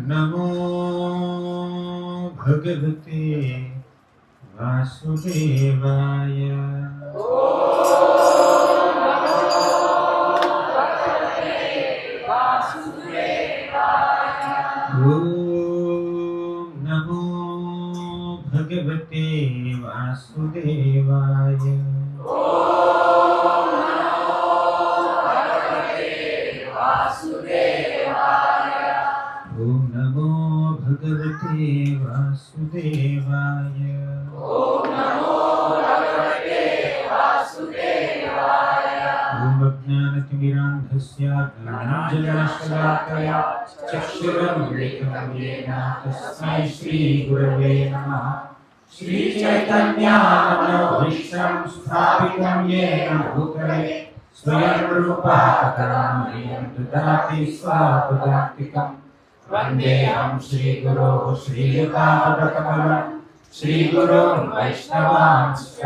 नमो भगवते वासुदेवाय। नमो भगवते वासुदेवाय। नमो भगवते वासुदेवाय। अज्ञानतिमिरान्धस्य ज्ञानाञ्जनशलाकया चक्षुरुन्मिलितं येन तस्मै श्रीगुरवे नमः। श्रीचैतन्यमनोभीष्टं स्थापितं येन भूतले स्वयं रूपः करुणामयं ददाति स्वापदान्तिकम्। वन्देऽहं श्रीगुरोः श्रीयुतापदकमलं श्रीगुरोन् वैष्णवांश्च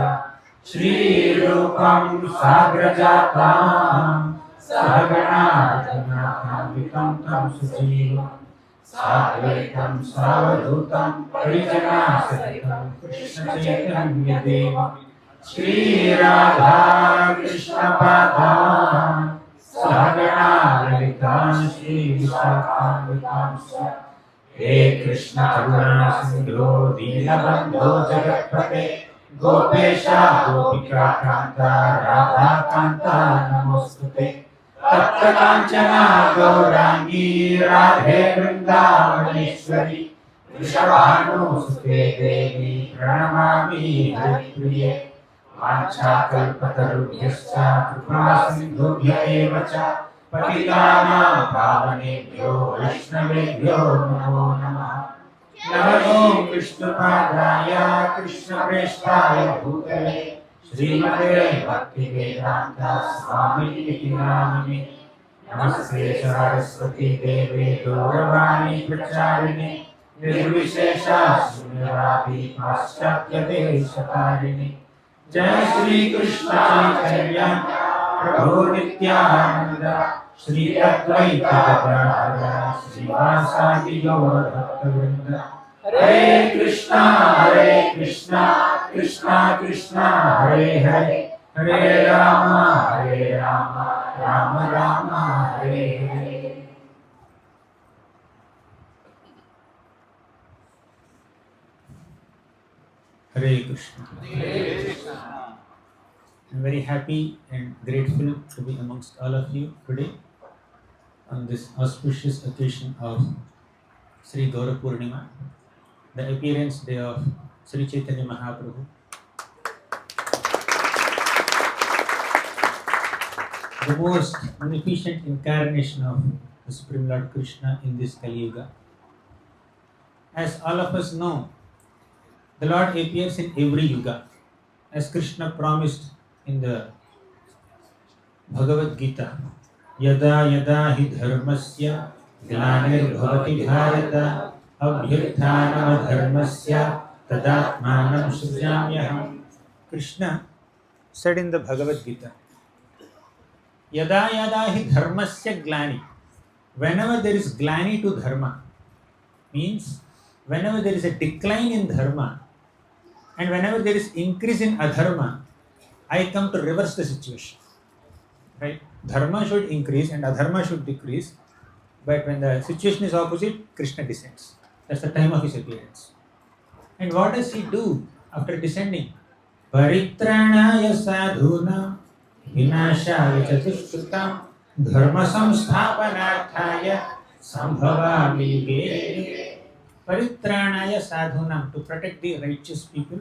श्रीरूपं साग्रजातां सहगणा रघुनाथान्वितं तं सजीवं साद्वैतं सावधूतं परिजनासहितं कृष्णचैतन्यदेवं श्रीराधा कृष्णपादान् सहगणा ललिता श्रीविशाखान्वितांश्च। हे कृष्ण करुणा सिन्धो दीनबन्धो जगत्पते गोपेशा गोपिका कान्ता राधा कान्ता नमोस्तुते। तप्त काञ्चना गौरांगी राधे वृन्दावनेश्वरी वृषभानुसुते देवी प्रणमामि हरिप्रिये। वाञ्छाकल्पतरुभ्यश्च कृपा सिन्धुभ्य एव च पतितानां पावनेभ्यो वैष्णवेभ्यो नमो नमः। नमो विष्णुपादाय कृष्णप्रेष्ठाय भूतले श्रीमते भक्तिवेदान्त स्वामिनिति नामिने। नमस्ते सरस्वती देवे गौरवाणी प्रचारिणे निर्विशेषा शून्यवादी पाश्चात्यदेशतारिणे। जय श्री कृष्ण चैतन्य प्रभु नित्यानंद श्री अद्वैत गदाधर श्रीवासादि गौर भक्तवृंद। हरे Krishna Krishna Krishna Hare Hare Hare Ram Ram Ram Hare Hare. Hare Krishna. I'm very happy and grateful to be amongst all of you today on this auspicious occasion of Sri Gaura Purnima, the appearance day of Sri Chaitanya Mahaprabhu. The most magnificent incarnation of the Supreme Lord Krishna in this Kali Yuga. As all of us know, the Lord appears in every yuga, as Krishna promised in the Bhagavad Gita. Yada yada hi dharmasya glanirvavati bharata abhyutthanam dharmasya tadatmanam srijamyaham. Krishna said in the Bhagavad Gita, Yada yada hi dharmasya glani. Whenever there is glani to dharma, means whenever there is a decline in dharma, and whenever there is increase in adharma, I come to reverse the situation. Right? Dharma should increase and adharma should decrease. But when the situation is opposite, Krishna descends. That's the time of his appearance. And what does he do after descending? Paritranaya sadhuna vinashaya chatusrutam dharma samsthapanarthaya sambhavami yuge. Paritranaya sadhunam, to protect the righteous people.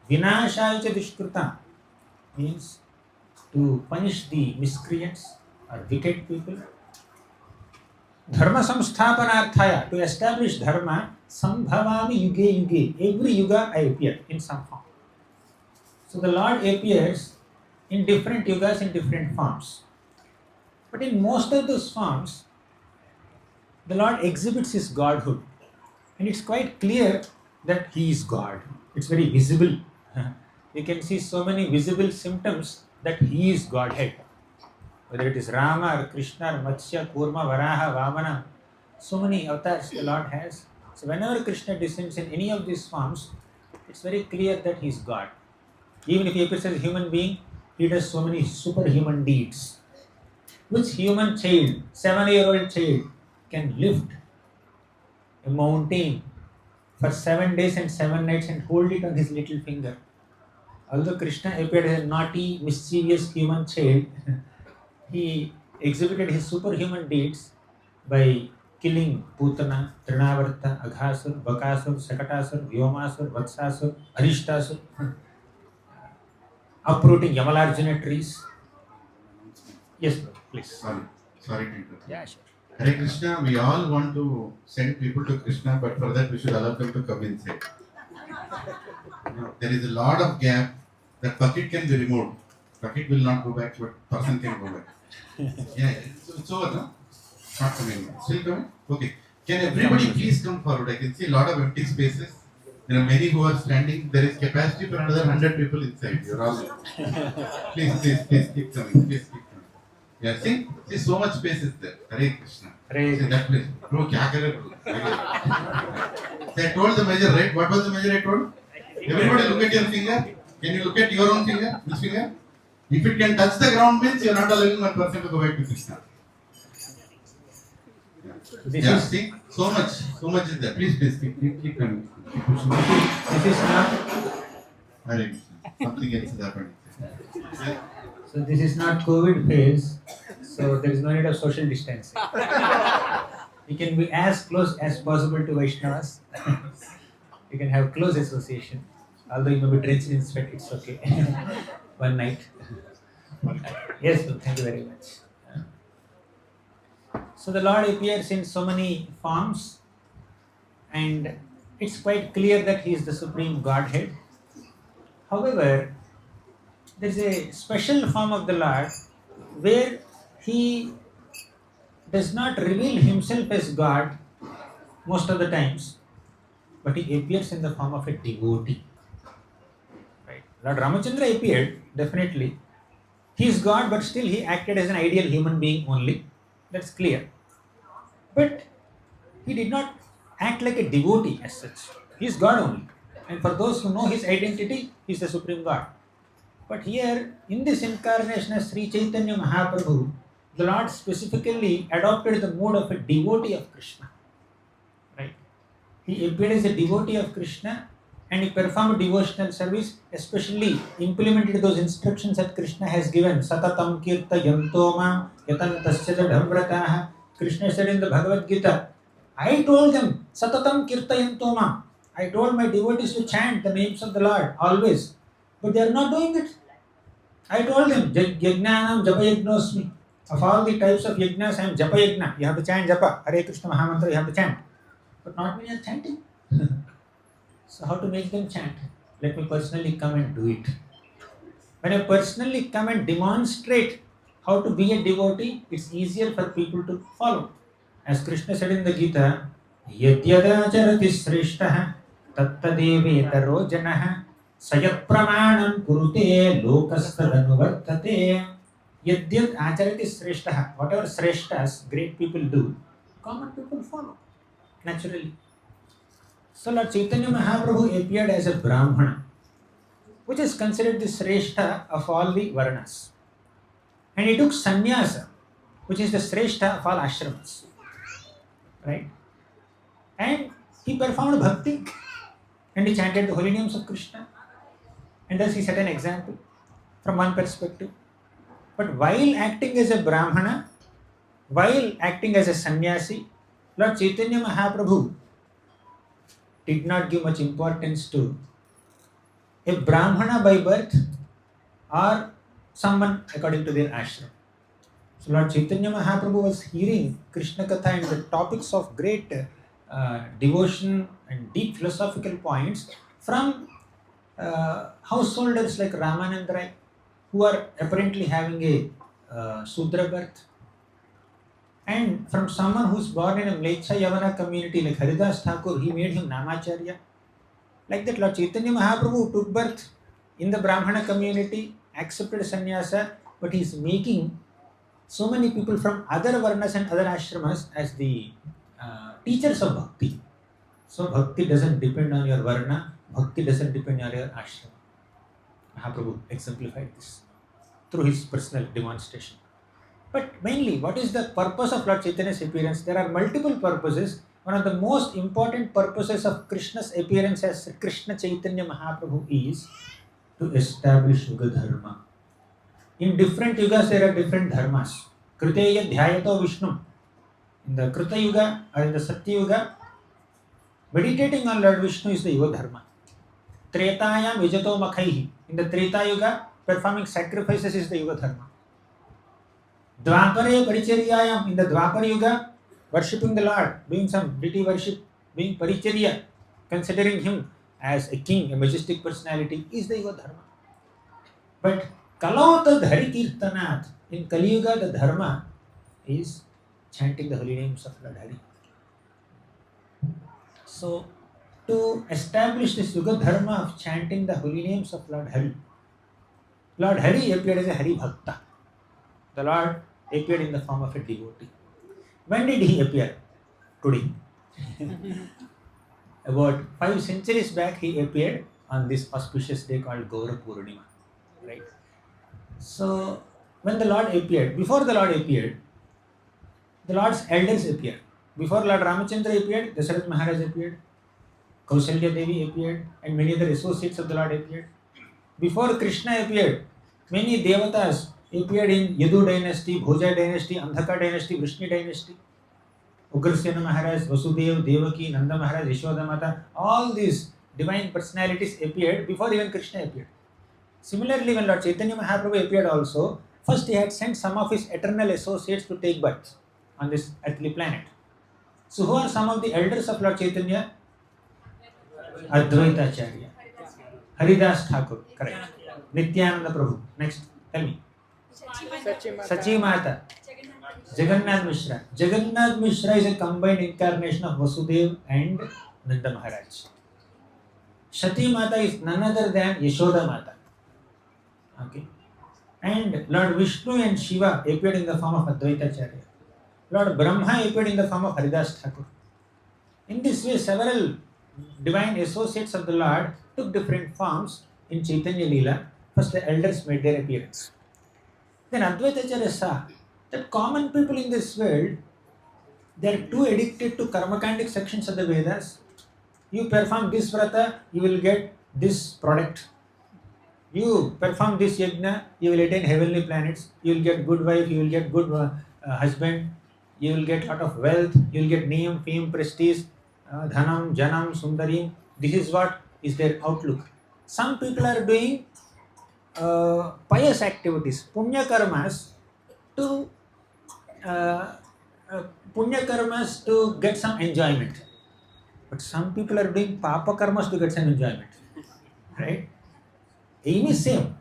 Vinashaya cha dushkrutam, means to punish the miscreants or wicked people. Dharma samsthapanarthaya, to establish dharma. Sambhavami yuge yuge, every yuga I appear in some form. So the Lord appears in different yugas in different forms. But in most of those forms, the Lord exhibits his godhood. And it's quite clear that he is God. It's very visible. You can see so many visible symptoms that he is Godhead. Whether it is Rama or Krishna or Matsya, Kurma, Varaha, Vamana, so many avatars the Lord has. So whenever Krishna descends in any of these forms, it's very clear that he is God. Even if he appears as a human being, he does so many superhuman deeds. Which human child, 7-year-old child, can lift a mountain for 7 days and 7 nights and hold it on his little finger? Although Krishna appeared as a naughty, mischievous human child, he exhibited his superhuman deeds by killing Putana, Trinavarta, Aghasur, Bakasur, Sakatasur, Vyomasur, Vatsasur, Arishtasur, uprooting Yamalarjuna trees. Yes, bro, please. Sorry to interrupt. Yeah, sure. Hare Krishna, we all want to send people to Krishna, but for that we should allow them to come inside. There is a lot of gap. That bucket can be removed. Bucket will not go back, but person can go back. Yeah, it's over, no? Not coming. Still coming? Okay. Can everybody please come forward? I can see a lot of empty spaces. There are many who are standing. There is capacity for another 100 people inside. You're all. Please keep coming. Please keep coming. Yeah, see so much space is there. Hare Krishna. Hare See that place. Bro, kya kare bro? See, I told the measure, right? What was the measure I told? Everybody look at your finger. Can you look at your own finger? This finger? If it can touch the ground means you are not allowing one person to go back to Krishna. Yeah, see? So much is there. Please keep coming. This is not. Hare Krishna. Something else is happening. Yeah. So this is not COVID phase. So there is no need of social distancing. We can be as close as possible to Vaishnavas. We can have close association. Although you may be drenched in sweat, it's okay. One night. Yes, thank you very much. So the Lord appears in so many forms, and it's quite clear that He is the Supreme Godhead. However, there is a special form of the Lord where He does not reveal Himself as God most of the times, but He appears in the form of a devotee. Right? Lord Ramachandra appeared, definitely. He is God, but still He acted as an ideal human being only. That's clear. But He did not act like a devotee as such. He is God only. And for those who know His identity, He is the Supreme God. But here, in this incarnation as Sri Chaitanya Mahaprabhu, the Lord specifically adopted the mode of a devotee of Krishna. Right? He appeared as a devotee of Krishna and He performed devotional service, especially implemented those instructions that Krishna has given. Satatam kirta yantoma yatantasya dhambrataha. Krishna said in the Bhagavad Gita, I told them, Satatam kirta yantoma. I told my devotees to chant the names of the Lord always. But they are not doing it. I told them, Yajnanam Japa Yajnosmi. Of all the types of yajnas, I am Japa Yajna. You have to chant Japa. Hare Krishna Mahamantra, you have to chant. But not many are chanting. So how to make them chant? Let me personally come and do it. When I personally come and demonstrate how to be a devotee, it's easier for people to follow. As Krishna said in the Gita, Yadyadacharati sreshtaha tattadeveta janaha sayat pramanam kurute lokastadanuvartate. Yadyad acharati sreshtaha. Whatever sreshtas great people do, common people follow naturally. So Lord Chaitanya Mahaprabhu appeared as a Brahmana, which is considered the Sreshta of all the Varnas. And he took sannyasa, which is the Sreshta of all ashramas. Right? And he performed bhakti, and he chanted the holy names of Krishna. And thus he set an example from one perspective. But while acting as a Brahmana, while acting as a sannyasi, Lord Chaitanya Mahaprabhu did not give much importance to a Brahmana by birth or someone according to their ashram. So Lord Chaitanya Mahaprabhu was hearing Krishna Katha and the topics of great devotion and deep philosophical points from householders like Ramanand Rai, who are apparently having a Sudra birth, and from someone who is born in a Mlecha Yavana community like Haridas Thakur, he made him Namacharya. Like that, Lord Chaitanya Mahaprabhu took birth in the Brahmana community, accepted sannyasa, but he is making so many people from other varnas and other ashramas as the teachers of bhakti. So bhakti doesn't depend on your varna, bhakti doesn't depend on your ashrama. Mahaprabhu exemplified this through his personal demonstration. But mainly, what is the purpose of Lord Chaitanya's appearance? There are multiple purposes. One of the most important purposes of Krishna's appearance as Krishna Chaitanya Mahaprabhu is to establish Yuga Dharma. In different yugas, there are different dharmas. Kriteya Dhyayato Vishnu. In the Krita Yuga or in the Satya Yuga, meditating on Lord Vishnu is the Yuga Dharma. Tretayam Vijato Makhaihi. In the Treta Yuga, performing sacrifices is the Yuga Dharma. Dvapare Paricharyayam. In the Dvapara Yuga, worshipping the Lord, doing some deity worship, being Paricharya, considering him as a king, a majestic personality, is the Yuga Dharma. But Kalota Dhari Kirtanat. In Kali Yuga, the Dharma is chanting the holy names of Lord Hari. So, to establish this Yuga Dharma of chanting the holy names of Lord Hari appeared as a Hari Bhakta. The Lord appeared in the form of a devotee. When did he appear? Today. About 5 centuries back, he appeared on this auspicious day called Gaura Purnima. Right? So, when the Lord appeared, before the Lord appeared, the Lord's elders appeared. Before Lord Ramachandra appeared, Dasharatha Maharaj appeared, Kausalya Devi appeared, and many other associates of the Lord appeared. Before Krishna appeared, many devatas appeared in Yadu dynasty, Bhoja dynasty, Andhaka dynasty, Vrishni dynasty. Ugrasena Maharaj, Vasudev, Devaki, Nanda Maharaj, Yashoda Mata, all these divine personalities appeared before even Krishna appeared. Similarly, when Lord Chaitanya Mahaprabhu appeared also, first he had sent some of his eternal associates to take birth on this earthly planet. So who are some of the elders of Lord Chaitanya? Advaita Acharya, Haridas Thakur, correct. Nityananda Prabhu. Next, tell me. Sachi Mata. Jagannath Mishra. Jagannath Mishra is a combined incarnation of Vasudev and Nanda Maharaj. Sati Mata is none other than Yashoda Mata. Okay. And Lord Vishnu and Shiva appeared in the form of Advaita Acharya. Lord Brahma appeared in the form of Haridas Thakur. In this way, several divine associates of the Lord took different forms in Chaitanya Leela. First, the elders made their appearance. Then Advaita Acharya saw that common people in this world, they are too addicted to karmakandic sections of the Vedas. You perform this vrata, you will get this product. You perform this yajna, you will attain heavenly planets. You will get good wife, you will get good husband. You will get lot of wealth, you will get name, fame, prestige, dhanam, janam, sundarim. This is what is their outlook. Some people are doing pious activities, punya karmas to get some enjoyment. But some people are doing papa karmas to get some enjoyment. Right? Aim is same.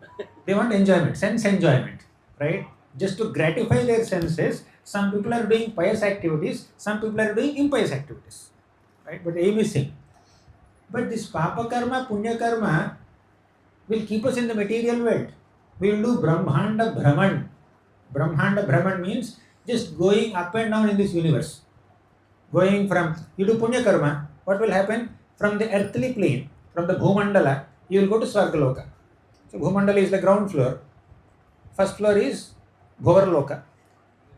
They want enjoyment, sense enjoyment. Right? Just to gratify their senses. Some people are doing pious activities, some people are doing impious activities, right? But aim is same. But this papa karma, punya karma will keep us in the material world. We will do Brahmanda Brahman. Brahmanda Brahman means just going up and down in this universe. Going from, you do punya karma, what will happen? From the earthly plane, from the Bhumandala, you will go to Svargaloka. So Bhumandala is the ground floor. First floor is Bhovarloka.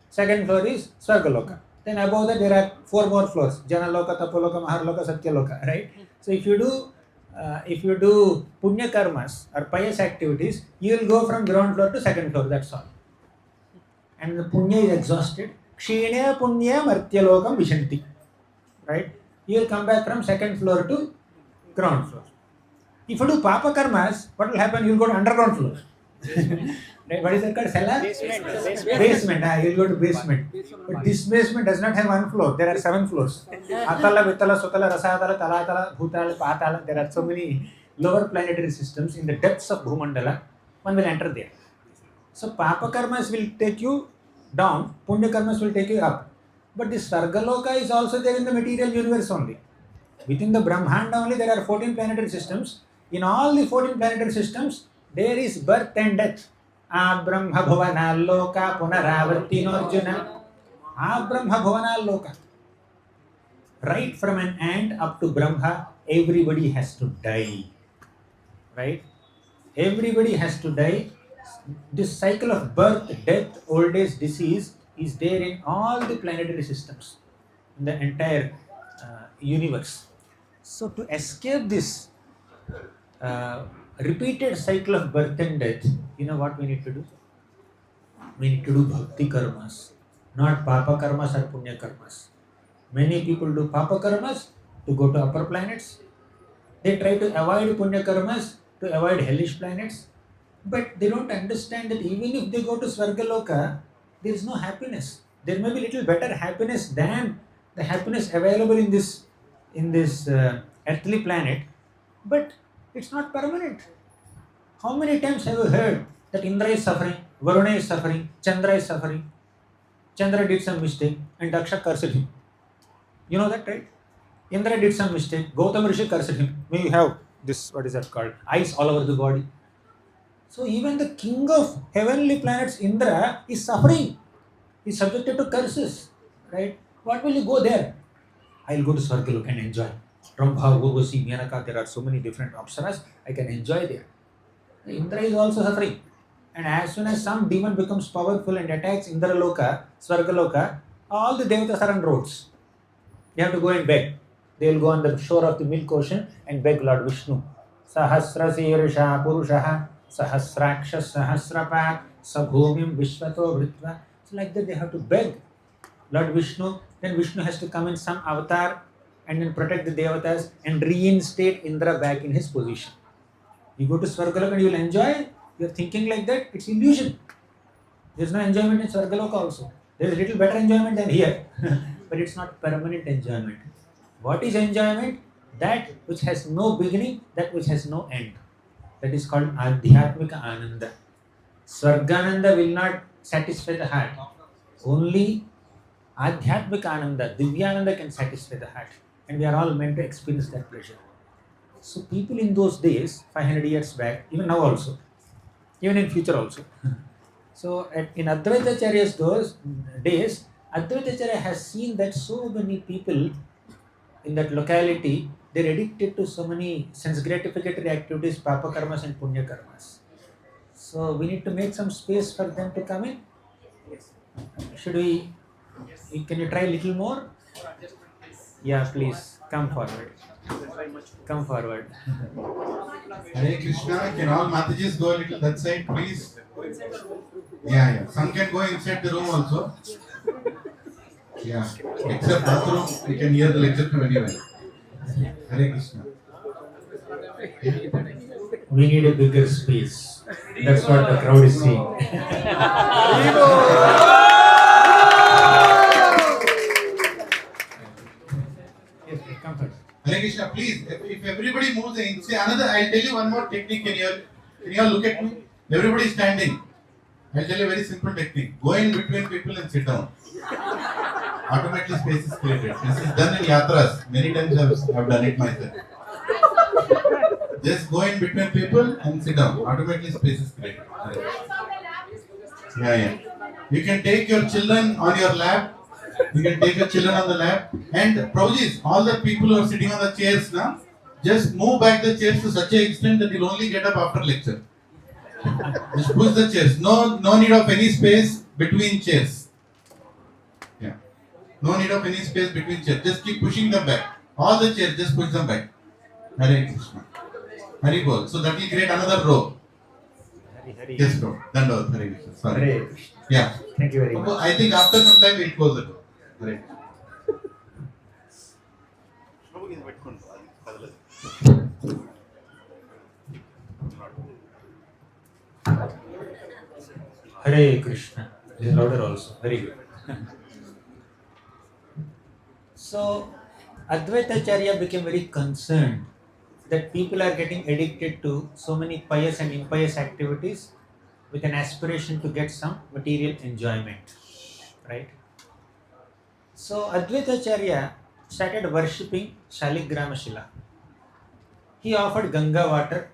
Second floor is Svargaloka. Then above that there are 4 more floors: Janaloka, Tapoloka, Maharloka, Satyaloka. Right? So if you do punya karmas or pious activities, you will go from ground floor to second floor. That's all. And the punya is exhausted. Kshine punya martyalokam vishanti. Right? You will come back from second floor to ground floor. If you do papa karmas, what will happen? You will go to underground floor. Right? What is that called? Cellar? Basement. You will go to basement. But this basement does not have 1 floor. There are 7 floors. Atala, Vitala, Sutala, Rasatala, Talatala, Bhutala, Patala. There are so many lower planetary systems in the depths of Bhumandala. One will enter there. So papa karmas will take you down. Punya karmas will take you up. But this Sargaloka is also there in the material universe only. Within the Brahmanda only there are 14 planetary systems. In all the 14 planetary systems, there is birth and death. Brahma Bhuvanaloka Punaravartinorjuna. Brahma Bhuvanaloka. Right from an ant up to Brahma, everybody has to die. Right? Everybody has to die. This cycle of birth, death, old age, disease is there in all the planetary systems, in the entire universe. So to escape this repeated cycle of birth and death, you know what we need to do? We need to do bhakti karmas, not papa karmas or punya karmas. Many people do papa karmas to go to upper planets. They try to avoid punya karmas to avoid hellish planets. But they don't understand that even if they go to Svargaloka, there is no happiness. There may be little better happiness than the happiness available in this earthly planet, but it's not permanent. How many times have you heard that Indra is suffering, Varuna is suffering, Chandra is suffering? Chandra did some mistake and Daksha cursed him. You know that, right? Indra did some mistake, Gautam Rishi cursed him. May you have this, what is that called? Ice all over the body. So even the king of heavenly planets, Indra, is suffering. He's subjected to curses. Right? What will you go there? I'll go to Svargaloka and enjoy. Rambha, Urvashi, Myanaka, there are so many different apsaras. I can enjoy there. Indra is also suffering. And as soon as some demon becomes powerful and attacks Indraloka, Svargaloka, all the devatas are on roads. They have to go and beg. They will go on the shore of the milk ocean and beg Lord Vishnu. Sahasra Sirsha Purushaha Sahasraksha Sahasrapak Sabhumim Vishvato Vritva. So like that they have to beg Lord Vishnu. Then Vishnu has to come in some avatar and then protect the devatas and reinstate Indra back in his position. You go to Svargaloka and you will enjoy. You are thinking like that, it's illusion. There is no enjoyment in Svargaloka also. There is a little better enjoyment than here. But it's not permanent enjoyment. What is enjoyment? That which has no beginning, that which has no end. That is called Adhyatmika Ananda. Svargananda will not satisfy the heart. Only Adhyatmika Ananda, Divyananda can satisfy the heart. And we are all meant to experience that pleasure. So people in those days, 500 years back, even now also, even in future also. So in Advaita Acharya's those days, Advaita Acharya has seen that so many people in that locality, they're addicted to so many sense gratificatory activities, papa karmas and punya karmas. So we need to make some space for them to come in. Should we? Can you try a little more? Yeah, please come forward. Come forward. Hare Krishna, can all Matajis go a little that side, please? Yeah. Some can go inside the room also. Yeah, except bathroom, we can hear the lecture from anywhere. Hare Krishna. We need a bigger space. That's what the crowd is saying. Yes, come first. Hare Krishna, please, if everybody moves in, say another, I'll tell you one more technique. Can you all look at me? Everybody standing. I'll tell you a very simple technique. Go in between people and sit down. Automatically space is created. This is done in yatras. Many times I've done it myself. Just go in between people and sit down. Automatically space is created. Yeah. You can take your children on your lap. You can take your children on the lap. And Prabhuji, all the people who are sitting on the chairs now, just move back the chairs to such an extent that you'll only get up after lecture. Just push the chairs. No need of any space between chairs. Yeah. No need of any space between chairs. Just keep pushing them back. All the chairs, just push them back. Hare Krishna. Hare Bol. So that will create another row. Hare. Yes, bro. Dandavad. Hare Krishna. Sorry. Hare Krishna. Yeah. Thank you very much. I think after some time we'll close the door. Hare Krishna. Hare Krishna. This is louder also. Very good. So, Advaita Acharya became very concerned that people are getting addicted to so many pious and impious activities with an aspiration to get some material enjoyment. Right? So, Advaita Acharya started worshipping Shaligrama Shila. He offered Ganga water.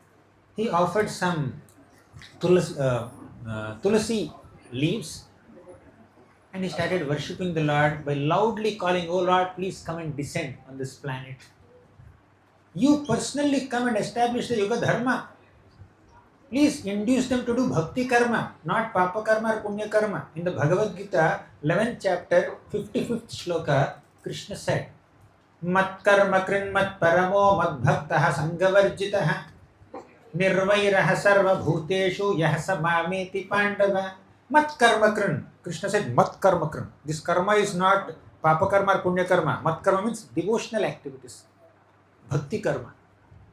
He offered some tulsi leaves, and he started worshipping the Lord by loudly calling, "Oh Lord, please come and descend on this planet. You personally come and establish the Yoga Dharma. Please induce them to do Bhakti karma, not Papa karma or Punya karma." In the Bhagavad Gita, 11th chapter, 55th shloka, Krishna said, "Mat karma krin mat paramo mad bhaktaha sangavarjitaha nirvairaha sarva bhuteshu yah samameti pandava." Mat karma krin. Krishna said, "Mat karma krin." This karma is not Papa karma or Punya karma. Mat karma means devotional activities. Bhakti karma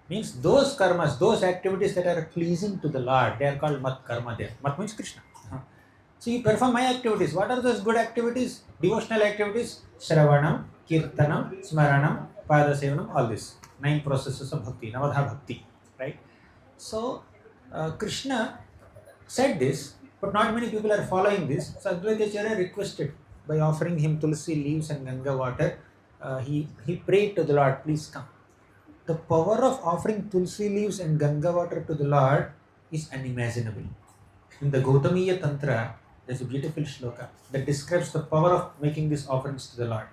means those karmas, those activities that are pleasing to the Lord. They are called mat karma there. Mat means Krishna. So you perform my activities. What are those good activities? Devotional activities. Shravanam, Kirtanam, Smaranam, Padasevanam, all this. 9 processes of Bhakti, Navadha Bhakti. Right? So Krishna said this, but not many people are following this. So Advaita Acharya requested, by offering him tulsi leaves and Ganga water, he prayed to the Lord, "Please come." The power of offering tulsi leaves and Ganga water to the Lord is unimaginable. In the Gautamiya Tantra, there's a beautiful shloka that describes the power of making these offerings to the Lord.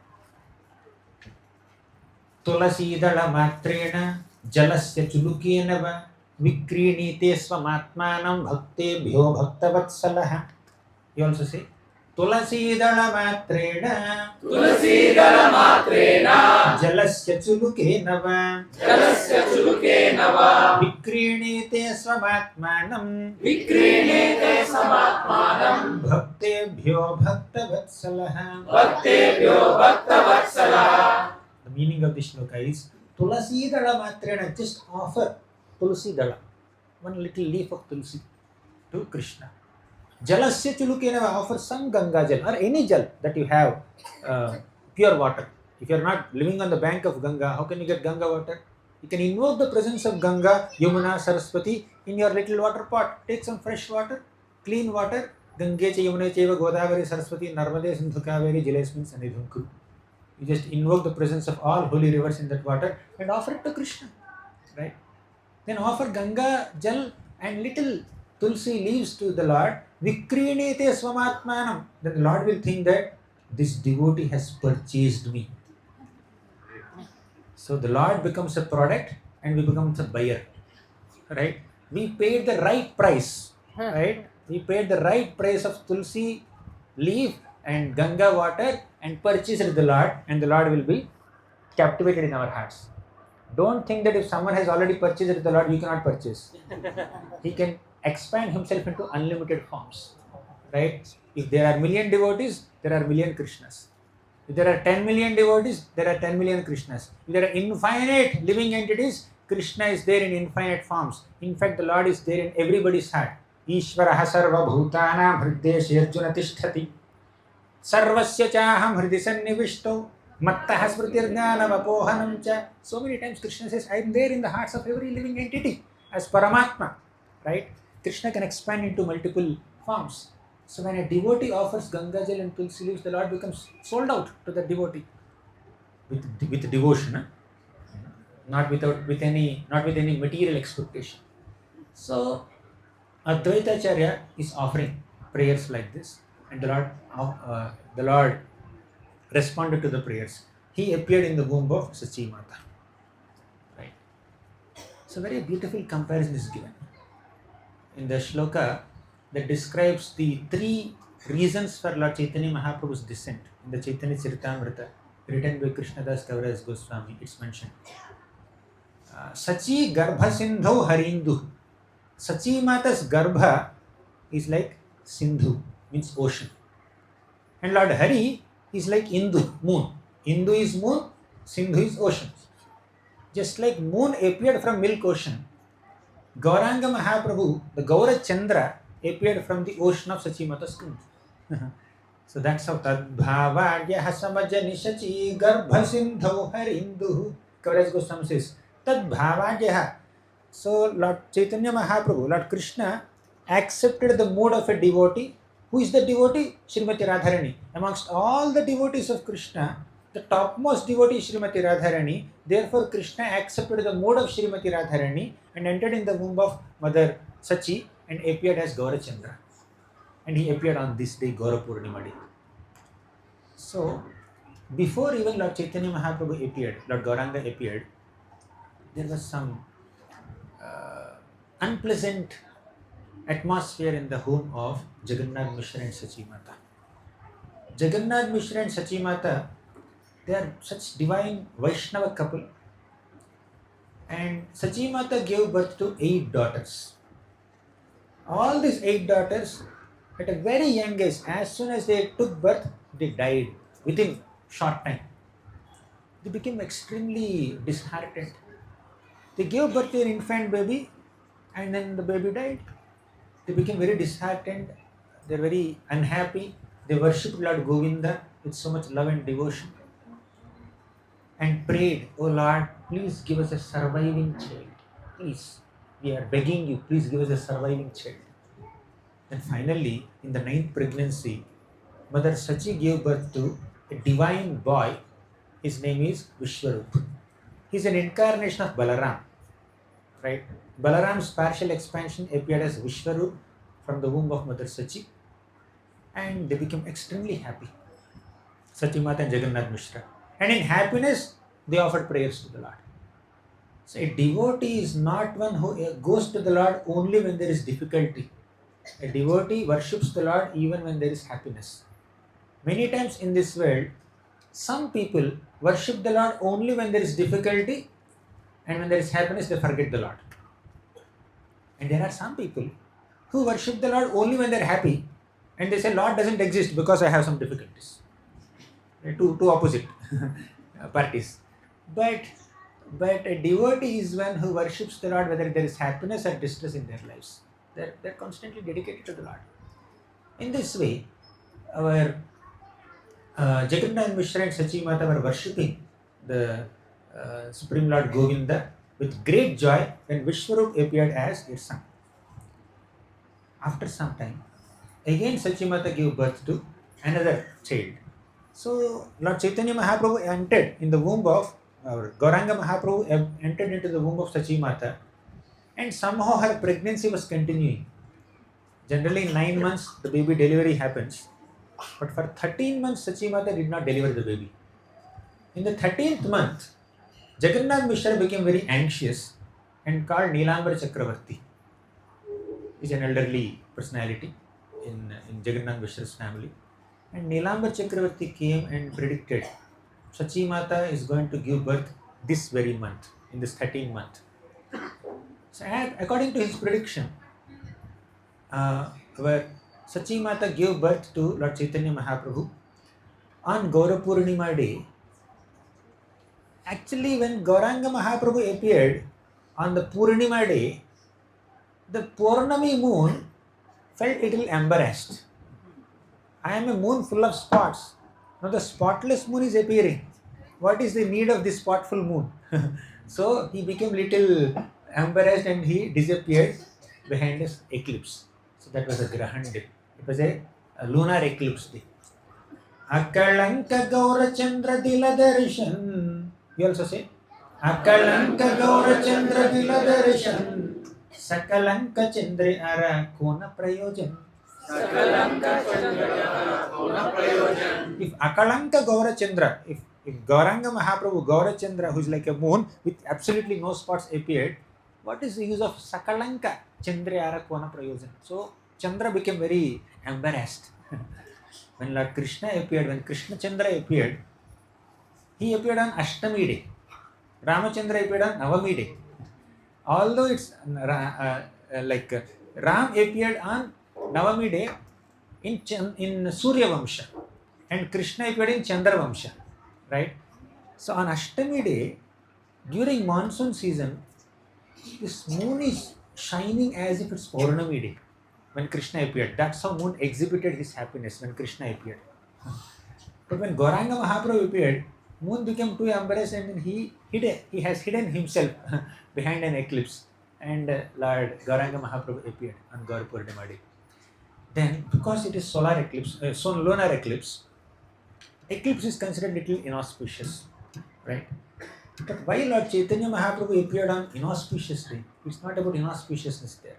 Tulasidala matrena jalasya chulukena va vikrinite swamatmanam bhaktebhyo bhaktavatsalaha. You also say, Tulasidala matrena jalasya chulukena va vikrinite swamatmanam bhaktebhyo bhaktavatsalaha. The meaning of this shloka is, Tulasi dala matrena, just offer tulsi dala, one little leaf of tulsi to Krishna. Jalasya chulukena, offer some Ganga jal or any jal that you have, pure water. If you are not living on the bank of Ganga, how can you get Ganga water? You can invoke the presence of Ganga, Yamuna, Saraswati in your little water pot. Take some fresh water, clean water. Gange cha Yamune chaiva Godavari Saraswati Narmade Sindhu Kaveri Jalesmin Sanidhunku. You just invoke the presence of all holy rivers in that water and offer it to Krishna. Right? Then offer Ganga jal and little tulsi leaves to the Lord. Vikrinete swamatmanam. Then the Lord will think that this devotee has purchased me. So the Lord becomes a product and we become the buyer. Right? We paid the right price. Right? We paid the right price of tulsi leaf and Ganga water and purchased the Lord, and the Lord will be captivated in our hearts. Don't think that if someone has already purchased the Lord, you cannot purchase. He can expand himself into unlimited forms. Right? If there are million devotees, there are million Krishnas. If there are 10 million devotees, there are 10 million Krishnas. If there are infinite living entities, Krishna is there in infinite forms. In fact, the Lord is there in everybody's heart. Ishvaraha sarva bhutanam hrideshe arjuna tisthati. Sarvasya chaham hridi sannivishto mattah smritirjnana vapohanam cha. So many times Krishna says, I am there in the hearts of every living entity as Paramatma. Right? Krishna can expand into multiple forms. So when a devotee offers Ganga jal and tulsi leaves, the Lord becomes sold out to the devotee with devotion, not with any material expectation. So Advaita Acharya is offering prayers like this, and the Lord responded to the prayers. He appeared in the womb of Sachi Mata. Right. So very beautiful comparison is given in the shloka that describes the 3 reasons for Lord Chaitanya Mahaprabhu's descent in the Chaitanya Charitamrita, written by Krishnadas Kaviraj Goswami. It's mentioned. Sachi Garbha Sindhu Harindu. Sachi Mata's Garbha is like Sindhu, means ocean. And Lord Hari is like Indu, moon. Indu is moon, Sindhu is ocean. Just like moon appeared from milk ocean, Gauranga Mahaprabhu, the Gaura Chandra, appeared from the ocean of Sachimata's Kund. So that's how Tadbhavadya Hasamaja Nishachi Garbha Sindhu Harindu. Kaviraj Goswami says, Tadbhavadya. So Lord Chaitanya Mahaprabhu, Lord Krishna, accepted the mood of a devotee. Who is the devotee? Srimati Radharani. Amongst all the devotees of Krishna, the topmost devotee is Srimati Radharani. Therefore, Krishna accepted the mood of Srimati Radharani and entered in the womb of Mother Sachi and appeared as Gaurachandra. and he appeared on this day, Gaura Purnima day. So, before even Lord Chaitanya Mahaprabhu appeared, Lord Gauranga appeared, there was some unpleasant atmosphere in the home of Jagannath Mishra and Sachi Mata. Jagannath Mishra and Sachi Mata, they are such divine Vaishnava couple, and Sachi Mata gave birth to 8 daughters. All these 8 daughters, at a very young age, as soon as they took birth, they died within short time. They became extremely disheartened. They gave birth to an infant baby, and then the baby died. They became very disheartened. They're very unhappy. They worshipped Lord Govinda with so much love and devotion, and prayed, "Oh Lord, please give us a surviving child. Please, we are begging you, please give us a surviving child." And finally, in the 9th pregnancy, Mother Sachi gave birth to a divine boy. His name is Vishwarup. He's an incarnation of Balaram. Right? Balaram's partial expansion appeared as Vishwarup from the womb of Mother Sachi, and they became extremely happy, Sachi Mata and Jagannath Mishra. And in happiness, they offered prayers to the Lord. So a devotee is not one who goes to the Lord only when there is difficulty. A devotee worships the Lord even when there is happiness. Many times in this world, some people worship the Lord only when there is difficulty, and when there is happiness, they forget the Lord. And there are some people who worship the Lord only when they are happy, and they say, "Lord doesn't exist because I have some difficulties." Two opposite parties. But a devotee is one who worships the Lord whether there is happiness or distress in their lives. They're constantly dedicated to the Lord. In this way, our Jagannath Mishra and Sachi Mata were worshipping the Supreme Lord Govinda with great joy when Vishwarup appeared as their son. After some time, again Sachi Mata gave birth to another child. So Lord Chaitanya Mahaprabhu entered in the womb of Gauranga Mahaprabhu entered into the womb of Sachi Mata, and somehow her pregnancy was continuing. Generally, in 9 months the baby delivery happens, but for 13 months Sachi Mata did not deliver the baby. In the 13th month, Jagannath Mishra became very anxious and called Nilambar Chakravarti. He's an elderly personality in Jagannath Mishra's family. And Nilambar Chakravarti came and predicted Sachi Mata is going to give birth this very month, in this 13th month. So, according to his prediction, where Sachi Mata gave birth to Lord Chaitanya Mahaprabhu on Gaura Purnima day. Actually, when Gauranga Mahaprabhu appeared on the Purnima day, the Purnami moon felt a little embarrassed. I am a moon full of spots. Now the spotless moon is appearing. What is the need of this spotful moon? So he became little embarrassed and he disappeared behind this eclipse. So that was a Grahan day. It was a lunar eclipse day. Akalanka Gaura Chandra Dila Darshan. You also say? Akalanka Gaura Chandra Dila Darshan. Sakalanka Chandra Ara Kona Prayojan. If Akalanka Gaura Chandra, if Gauranga Mahaprabhu Gaura Chandra, who is like a moon with absolutely no spots, appeared, what is the use of Sakalanka Chandra Ara Kona Prayojan? So Chandra became very embarrassed. When Lord Krishna appeared, when Krishna Chandra appeared, he appeared on Ashtami day. Ramachandra appeared on Navami day. Although it's Ram appeared on Navami day in Surya Vamsha, and Krishna appeared in Chandra Vamsha, right? So on Ashtami day, during monsoon season, this moon is shining as if it's Purnami day when Krishna appeared. That's how moon exhibited his happiness when Krishna appeared. But when Gauranga Mahaprabhu appeared, moon became too embarrassed and then he has hidden himself behind an eclipse, and Lord Gauranga Mahaprabhu appeared on Gaura Purnima day. Then, because it is lunar eclipse, eclipse is considered little inauspicious, right? But why Lord Chaitanya Mahaprabhu appeared on inauspicious day? It's not about inauspiciousness there.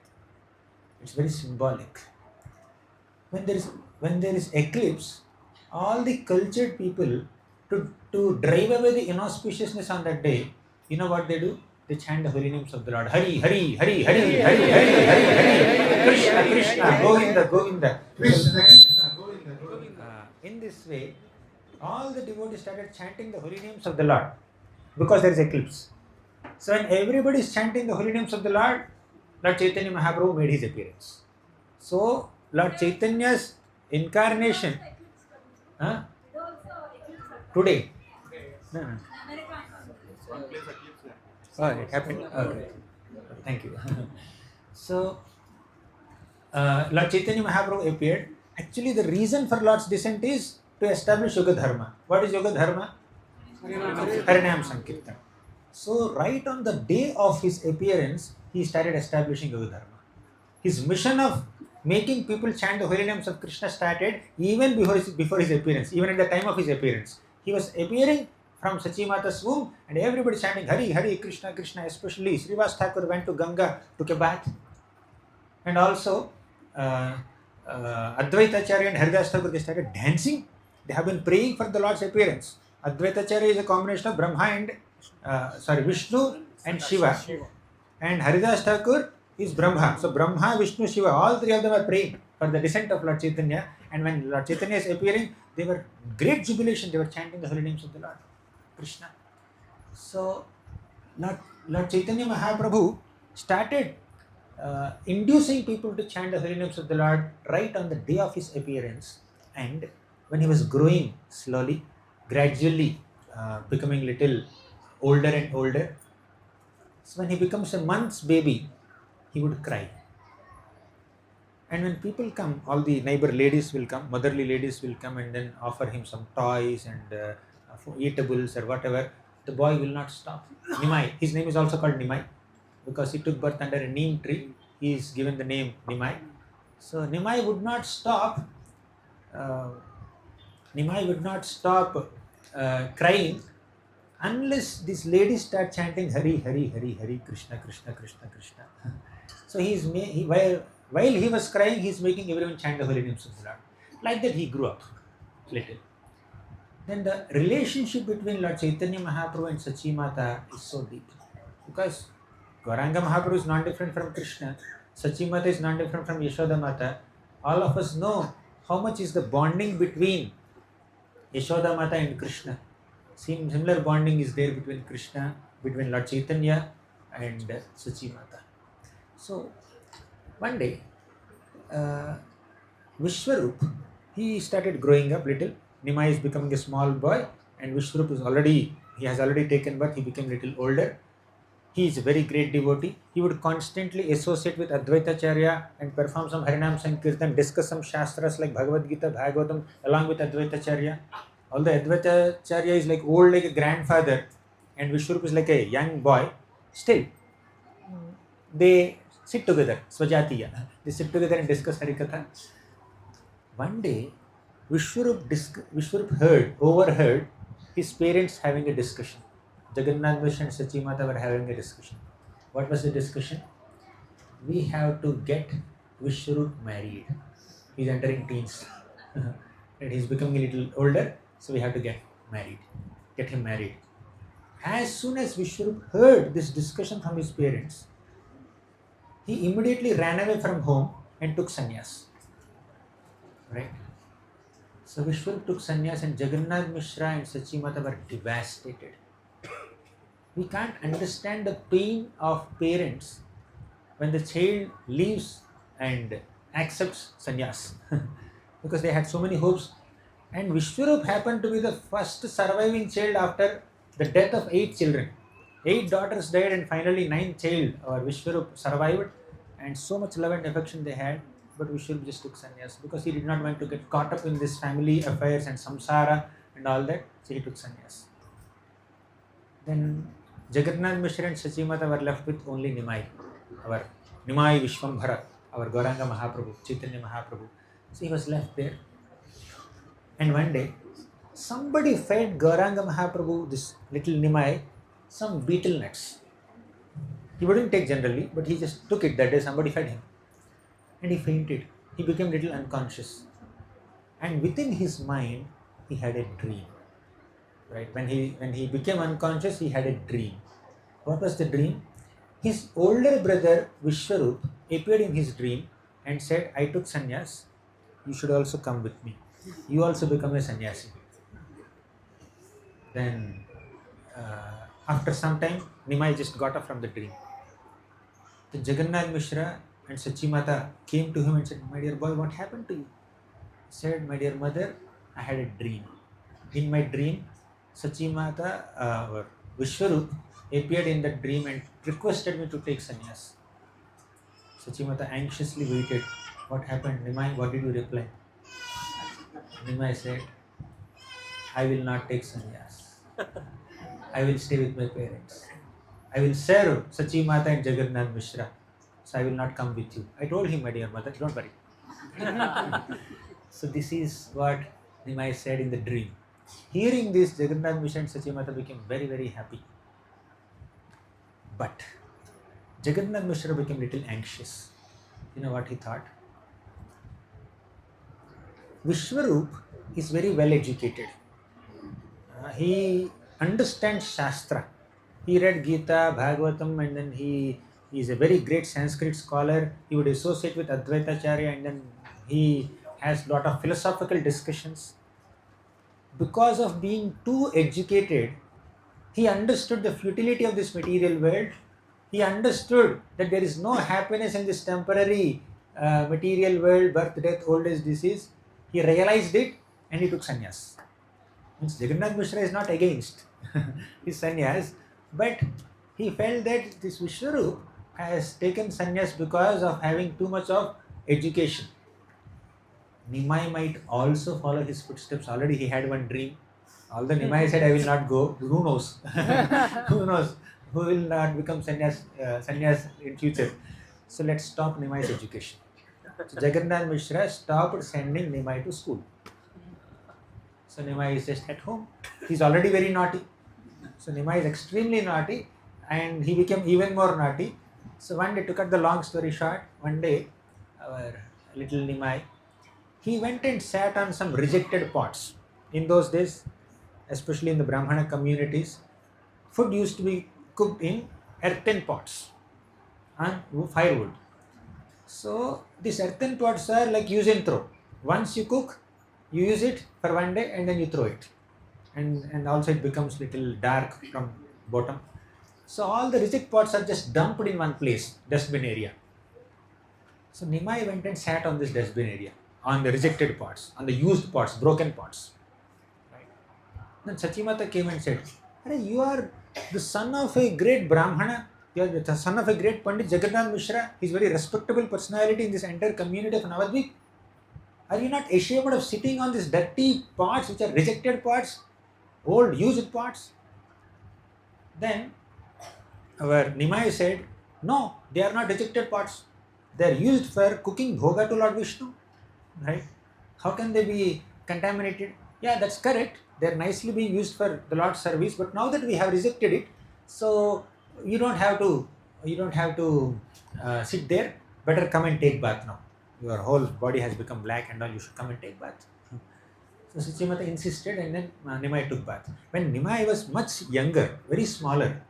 It's very symbolic. when there is eclipse, all the cultured people to drive away the inauspiciousness on that day, you know what they do? They chant the holy names of the Lord. Hari, Hari, Hari, Hari, Hari, Hari, Hari, Hari, Krishna, Krishna, Govinda, Govinda. Krishna, Krishna, Govinda, Govinda. In this way, all the devotees started chanting the holy names of the Lord because there is eclipse. So when everybody is chanting the holy names of the Lord, Lord Chaitanya Mahaprabhu made his appearance. So Lord Chaitanya's incarnation today. No, no. Oh, it happened. Okay. Thank you. So Lord Chaitanya Mahaprabhu appeared. Actually, the reason for Lord's descent is to establish Yoga Dharma. What is Yoga Dharma? Harinam Sankirtan. So, right on the day of his appearance, he started establishing Yoga Dharma. His mission of making people chant the holy names of Krishna started even before his appearance, even at the time of his appearance. He was appearing from Sachimata's womb and everybody chanting Hari, Hari, Krishna, Krishna. Especially Srivas Thakur went to Ganga, took a bath. And also, Advaitacharya and Haridas Thakur, they started dancing. They have been praying for the Lord's appearance. Advaitacharya is a combination of Brahma and Vishnu and Shiva. And Haridas Thakur is Brahma. So Brahma, Vishnu, Shiva, all three of them are praying for the descent of Lord Chaitanya. And when Lord Chaitanya is appearing, they were great jubilation. They were chanting the holy names of the Lord Krishna. So Lord Chaitanya Mahaprabhu started inducing people to chant the holy names of the Lord right on the day of his appearance. And when he was growing slowly, gradually becoming little older and older, so when he becomes a month's baby, he would cry. And when people come, all the neighbor ladies will come, motherly ladies will come and then offer him some toys and eatables or whatever. The boy will not stop. Nimai, his name is also called Nimai because he took birth under a neem tree. He is given the name Nimai. So Nimai would not stop. Nimai would not stop crying unless these ladies start chanting Hari, Hari, Hari, Hari, Krishna, Krishna, Krishna, Krishna. So while he was crying, he is making everyone chant the holy names of the Lord. Like that he grew up little. Then the relationship between Lord Chaitanya Mahaprabhu and Sachimata is so deep. Because Gauranga Mahaprabhu is not different from Krishna. Sachimata is not different from Yashoda Mata. All of us know how much is the bonding between Yashoda Mata and Krishna. Similar bonding is there between Krishna, between Lord Chaitanya and Sachimata. So, one day, Vishwarup, he started growing up little. Nimai is becoming a small boy and Vishwarup has already taken birth, he became little older. He is a very great devotee. He would constantly associate with Advaitacharya and perform some Harinam Sankirtan, discuss some Shastras like Bhagavad Gita, Bhagavatam along with Advaitacharya. Although Advaitacharya is like old like a grandfather and Vishwarup is like a young boy, still they sit together, Swajatiya. They sit together and discuss Harikatha. One day, Vishwarup overheard his parents having a discussion. Jagannath Mishra and Sachimata were having a discussion. What was the discussion? We have to get Vishwarup married. He's entering teens. And he's becoming a little older, so we have to get him married. As soon as Vishwarup heard this discussion from his parents, he immediately ran away from home and took sannyas. Right? So Vishwarup took sannyas and Jagannath Mishra and Sachimata were devastated. We can't understand the pain of parents when the child leaves and accepts sannyas because they had so many hopes. And Vishwarup happened to be the first surviving child after the death of 8 children. 8 daughters died and finally 9th child or Vishwarup survived, and so much love and affection they had, but Vishwarup just took sannyas because he did not want to get caught up in this family affairs and samsara and all that, so he took sannyas. Then Jagannath Mishra and Sachimata were left with only Nimai, our Nimai Vishwambhara, our Gauranga Mahaprabhu, Chaitanya Mahaprabhu. So he was left there. And one day, somebody fed Gauranga Mahaprabhu, this little Nimai, some betel nuts. He wouldn't take generally, but he just took it that day, somebody fed him. And he fainted. he became little unconscious. And within his mind, he had a dream. Right? When he became unconscious, he had a dream. What was the dream? His older brother Vishwarup appeared in his dream and said, I took sannyas, you should also come with me. You also become a sannyasi. Then, after some time, Nimai just got up from the dream. The Jagannath Mishra and Sachimata came to him and said, my dear boy, what happened to you? He said, my dear mother, I had a dream. In my dream, Sachimata or Vishwarup appeared in the dream and requested me to take sannyas. Sachimata anxiously waited. What happened? Nimai, what did you reply? Nimai said, I will not take sannyas. I will stay with my parents. I will serve Sachimata and Jagannath Mishra. So I will not come with you. I told him, my dear mother, don't worry. So this is what Nimai said in the dream. Hearing this, Jagannath Mishra and Sachimata became very, very happy. But Jagannath Mishra became little anxious. You know what he thought? Vishwarup is very well educated. He understands Shastra. He read Gita, Bhagavatam, and then he is a very great Sanskrit scholar. He would associate with Advaitacharya, and then he has lot of philosophical discussions. Because of being too educated, he understood the futility of this material world. He understood that there is no happiness in this temporary material world, birth, death, old age, disease. He realized it and he took sannyas. Means Jagannath Mishra is not against his sannyas, but he felt that this Vishwarup has taken sannyas because of having too much of education. Nimai might also follow his footsteps. Already he had one dream. Although Nimai said, I will not go, who knows? Who knows? Who will not become sannyas in future? So let's stop Nimai's education. So Jagannath Mishra stopped sending Nimai to school. So Nimai is just at home. He's already very naughty. So Nimai is extremely naughty and he became even more naughty. So one day, to cut the long story short, one day our little Nimai, he went and sat on some rejected pots. In those days, especially in the Brahmana communities, food used to be cooked in earthen pots and firewood. So these earthen pots are like use and throw. Once you cook, you use it for one day and then you throw it. And also it becomes little dark from bottom. So all the reject pots are just dumped in one place, dustbin area. So Nimai went and sat on this dustbin area, on the rejected pots, on the used pots, broken pots. Right. Then Sachimata came and said, you are the son of a great Brahmana, you are the son of a great Pandit Jagannath Mishra. He is very respectable personality in this entire community of Navadvip. Are you not ashamed of sitting on these dirty pots which are rejected pots, old used pots? Then our Nimai said, no, they are not rejected pots. They are used for cooking bhoga to Lord Vishnu. Right? How can they be contaminated? Yeah, that's correct. They are nicely being used for the Lord's service, but now that we have rejected it, so you don't have to sit there. Better come and take bath now. Your whole body has become black and all, you should come and take bath. So Sachimata insisted and then Nimai took bath. When Nimai was much younger, very smaller,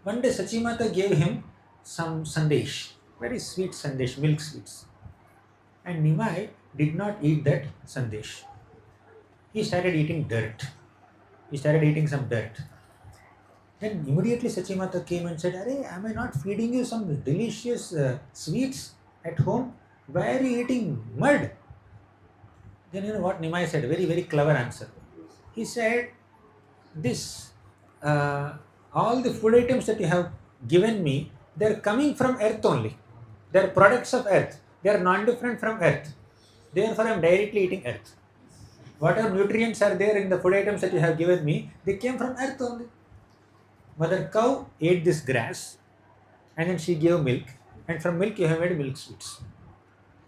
one day Sachimata gave him some sandesh, very sweet sandesh, milk sweets. And Nimai did not eat that sandesh. He started eating dirt. He started eating some dirt. Then immediately Sachimata came and said, am I not feeding you some delicious sweets at home? Why are you eating mud? Then you know what Nimai said? Very, very clever answer. He said, all the food items that you have given me, they are coming from earth only. They are products of earth. They are non-different from earth. Therefore, I am directly eating earth. Whatever nutrients are there in the food items that you have given me, they came from earth only. Mother cow ate this grass and then she gave milk, and from milk you have made milk sweets.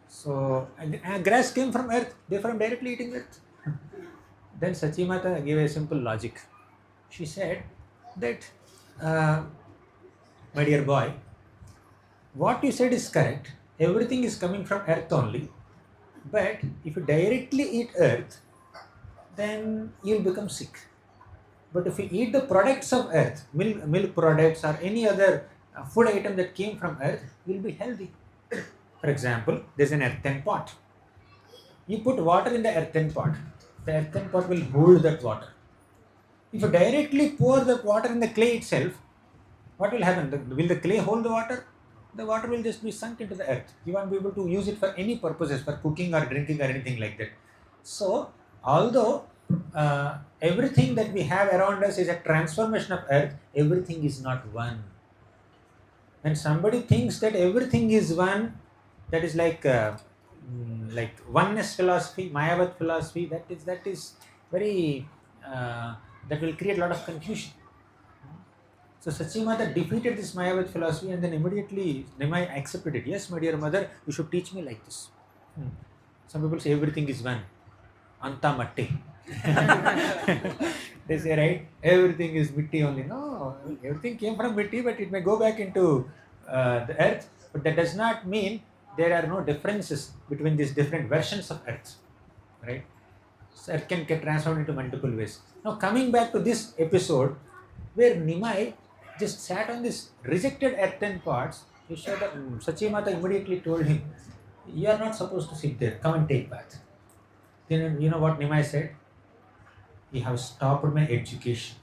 So, and grass came from earth, therefore I am directly eating earth. Then Sachimata gave a simple logic. She said that, my dear boy, what you said is correct, everything is coming from earth only. But if you directly eat earth, then you'll become sick. But if you eat the products of earth, milk products or any other food item that came from earth, you'll be healthy. For example, there's an earthen pot. You put water in the earthen pot. The earthen pot will hold that water. If you directly pour the water in the clay itself, what will happen? Will the clay hold the water? The water will just be sunk into the earth. You won't be able to use it for any purposes, for cooking or drinking or anything like that. So, although everything that we have around us is a transformation of earth, everything is not one. When somebody thinks that everything is one, that is like oneness philosophy, Mayavad philosophy. That is very that will create a lot of confusion. So Sachimata defeated this Mayavad philosophy, and then immediately Nimai accepted it. Yes, my dear mother, you should teach me like this. Some people say everything is one. Anta matti. They say, right, everything is mitti only. No, everything came from mitti, but it may go back into the earth. But that does not mean there are no differences between these different versions of earth. Right? So earth can get transformed into multiple ways. Now coming back to this episode, where Nimai just sat on this rejected earthen pots, Sachimata immediately told him, "You are not supposed to sit there. Come and take bath." Then you know what Nimai said? "You have stopped my education.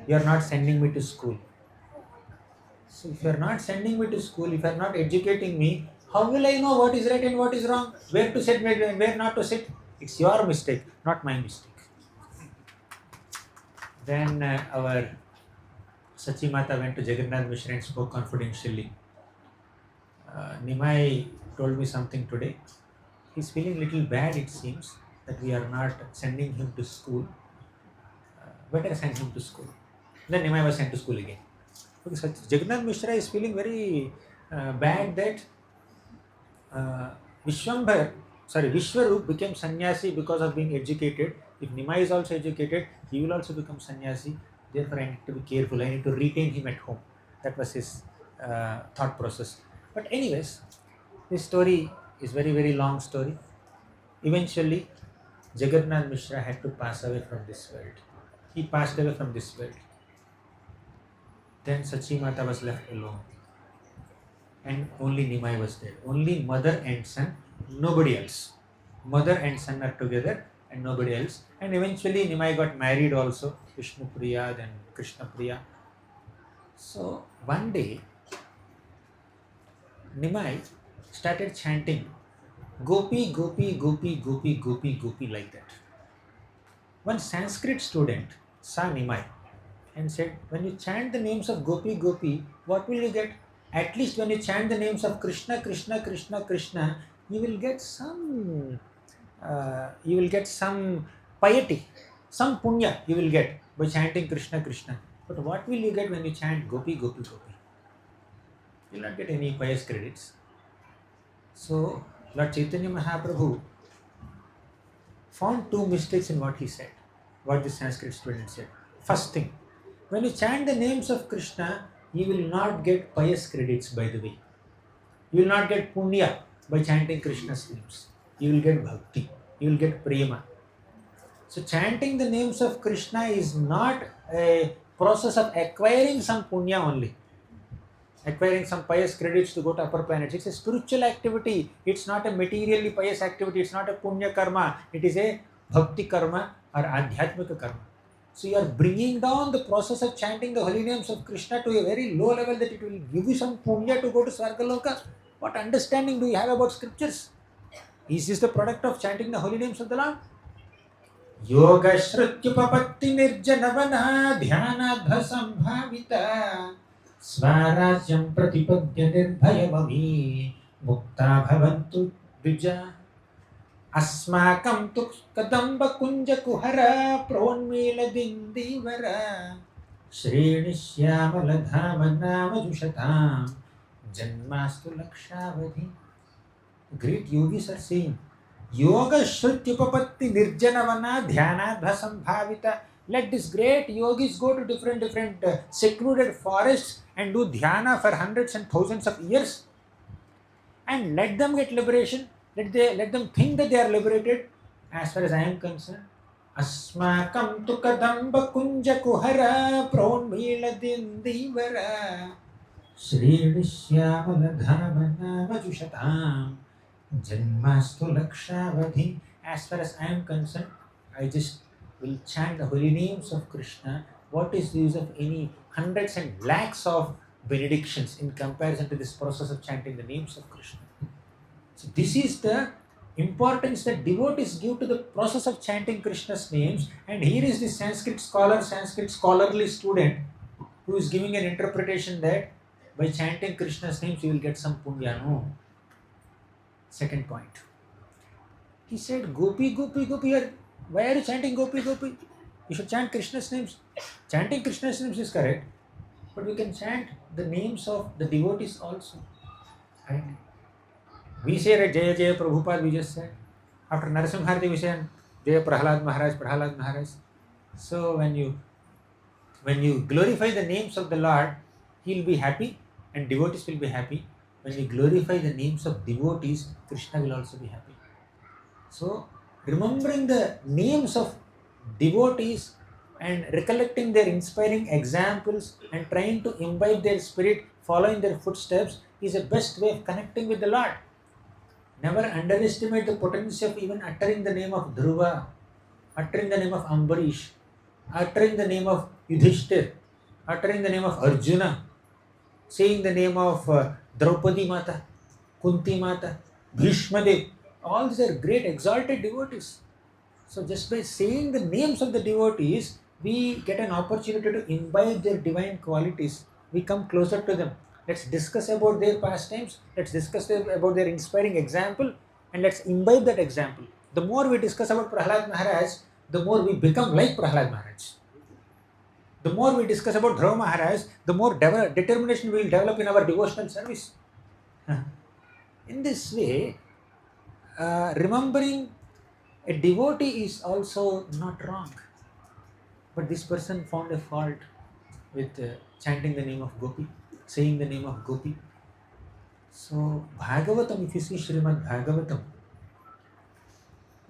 You are not sending me to school. So if you are not sending me to school, if you are not educating me, how will I know what is right and what is wrong? Where to sit and where not to sit? It's your mistake, not my mistake." Then our Sachimata went to Jagannath Mishra and spoke confidentially. Nimai told me something today. He's feeling little bad, it seems, that we are not sending him to school. Better send him to school. Then Nimai was sent to school again. Because Jagannath Mishra is feeling very bad that Vishwarup became sannyasi because of being educated. If Nimai is also educated, he will also become sannyasi. Therefore, I need to be careful. I need to retain him at home. That was his thought process. But anyways, this story is very, very long story. Eventually, Jagannath Mishra had to pass away from this world. He passed away from this world. Then Sachimata was left alone. And only Nimai was there. Only mother and son, nobody else. Mother and son are together and nobody else. And eventually Nimai got married also. Vishnu Priya, then Krishna Priya. So one day, Nimai started chanting Gopi, Gopi, Gopi, Gopi, Gopi, Gopi like that. One Sanskrit student saw Nimai and said, when you chant the names of Gopi, Gopi, what will you get? At least when you chant the names of Krishna, Krishna, Krishna, Krishna, you will get some piety, some punya you will get by chanting Krishna, Krishna. But what will you get when you chant Gopi, Gopi, Gopi? You will not get any pious credits. So Lord Chaitanya Mahaprabhu found two mistakes in what he said, what the Sanskrit student said. First thing, when you chant the names of Krishna, you will not get pious credits, by the way. You will not get punya by chanting Krishna's names. You will get bhakti. You will get prema. So chanting the names of Krishna is not a process of acquiring some punya only. Acquiring some pious credits to go to upper planets. It's a spiritual activity. It's not a materially pious activity. It's not a punya karma. It is a bhakti karma or adhyatmika karma. So you are bringing down the process of chanting the holy names of Krishna to a very low level that it will give you some punya to go to Svargaloka. What understanding do you have about scriptures? Is this the product of chanting the holy names of the Lord? Yoga shrutyupapatti nirjanavana dhyanadha sambhavita Swarajyam pratipadya nirbhayamami mukta bhavantu dvija Asmakam tu kadamba kunja kuhara pronmila dindivara Srini shyamala dhamana majushatam janmastu lakshavadhi. Great yogis are saying Yoga shrutyupapatti nirjanavana dhyanadha sambhavita. Let these great yogis go to different secluded forests and do dhyana for hundreds and thousands of years. and let them get liberation. Let them think that they are liberated. As far as I am concerned, Asmakam tu kadamba kunja kuhara pronmila dindivara Sridishyamala dhamana vajushatam Janmastu lakshavadhi. As far as I am concerned, I just will chant the holy names of Krishna. What is the use of any hundreds and lakhs of benedictions in comparison to this process of chanting the names of Krishna? So this is the importance that devotees give to the process of chanting Krishna's names. And here is the Sanskrit scholar, Sanskrit scholarly student who is giving an interpretation that by chanting Krishna's names you will get some punya. No. Second point. He said, Gopi, Gopi, Gopi. Why are you chanting Gopi, Gopi? You should chant Krishna's names. Chanting Krishna's names is correct, but we can chant the names of the devotees also. Right? We say that Jaya Jaya Prabhupada, we just said. After Narasimharati, we say Jaya Prahlad Maharaj, Prahlad Maharaj. So when you glorify the names of the Lord, He will be happy and devotees will be happy. When you glorify the names of devotees, Krishna will also be happy. So, remembering the names of devotees and recollecting their inspiring examples and trying to imbibe their spirit, following their footsteps is the best way of connecting with the Lord. Never underestimate the potency of even uttering the name of Dhruva, uttering the name of Ambarish, uttering the name of Yudhishthir, uttering the name of Arjuna, saying the name of Draupadi Mata, Kunti Mata, Bhishma Dev. All these are great exalted devotees. So just by saying the names of the devotees, we get an opportunity to imbibe their divine qualities. We come closer to them. Let's discuss about their pastimes. Let's discuss about their inspiring example, and let's imbibe that example. The more we discuss about Prahlad Maharaj, the more we become like Prahlad Maharaj. The more we discuss about Dhruva Maharaj, the more determination we will develop in our devotional service. In this way, remembering a devotee is also not wrong. But this person found a fault with chanting the name of Gopi, saying the name of Gopi. So, Bhagavatam, if you see Srimad Bhagavatam,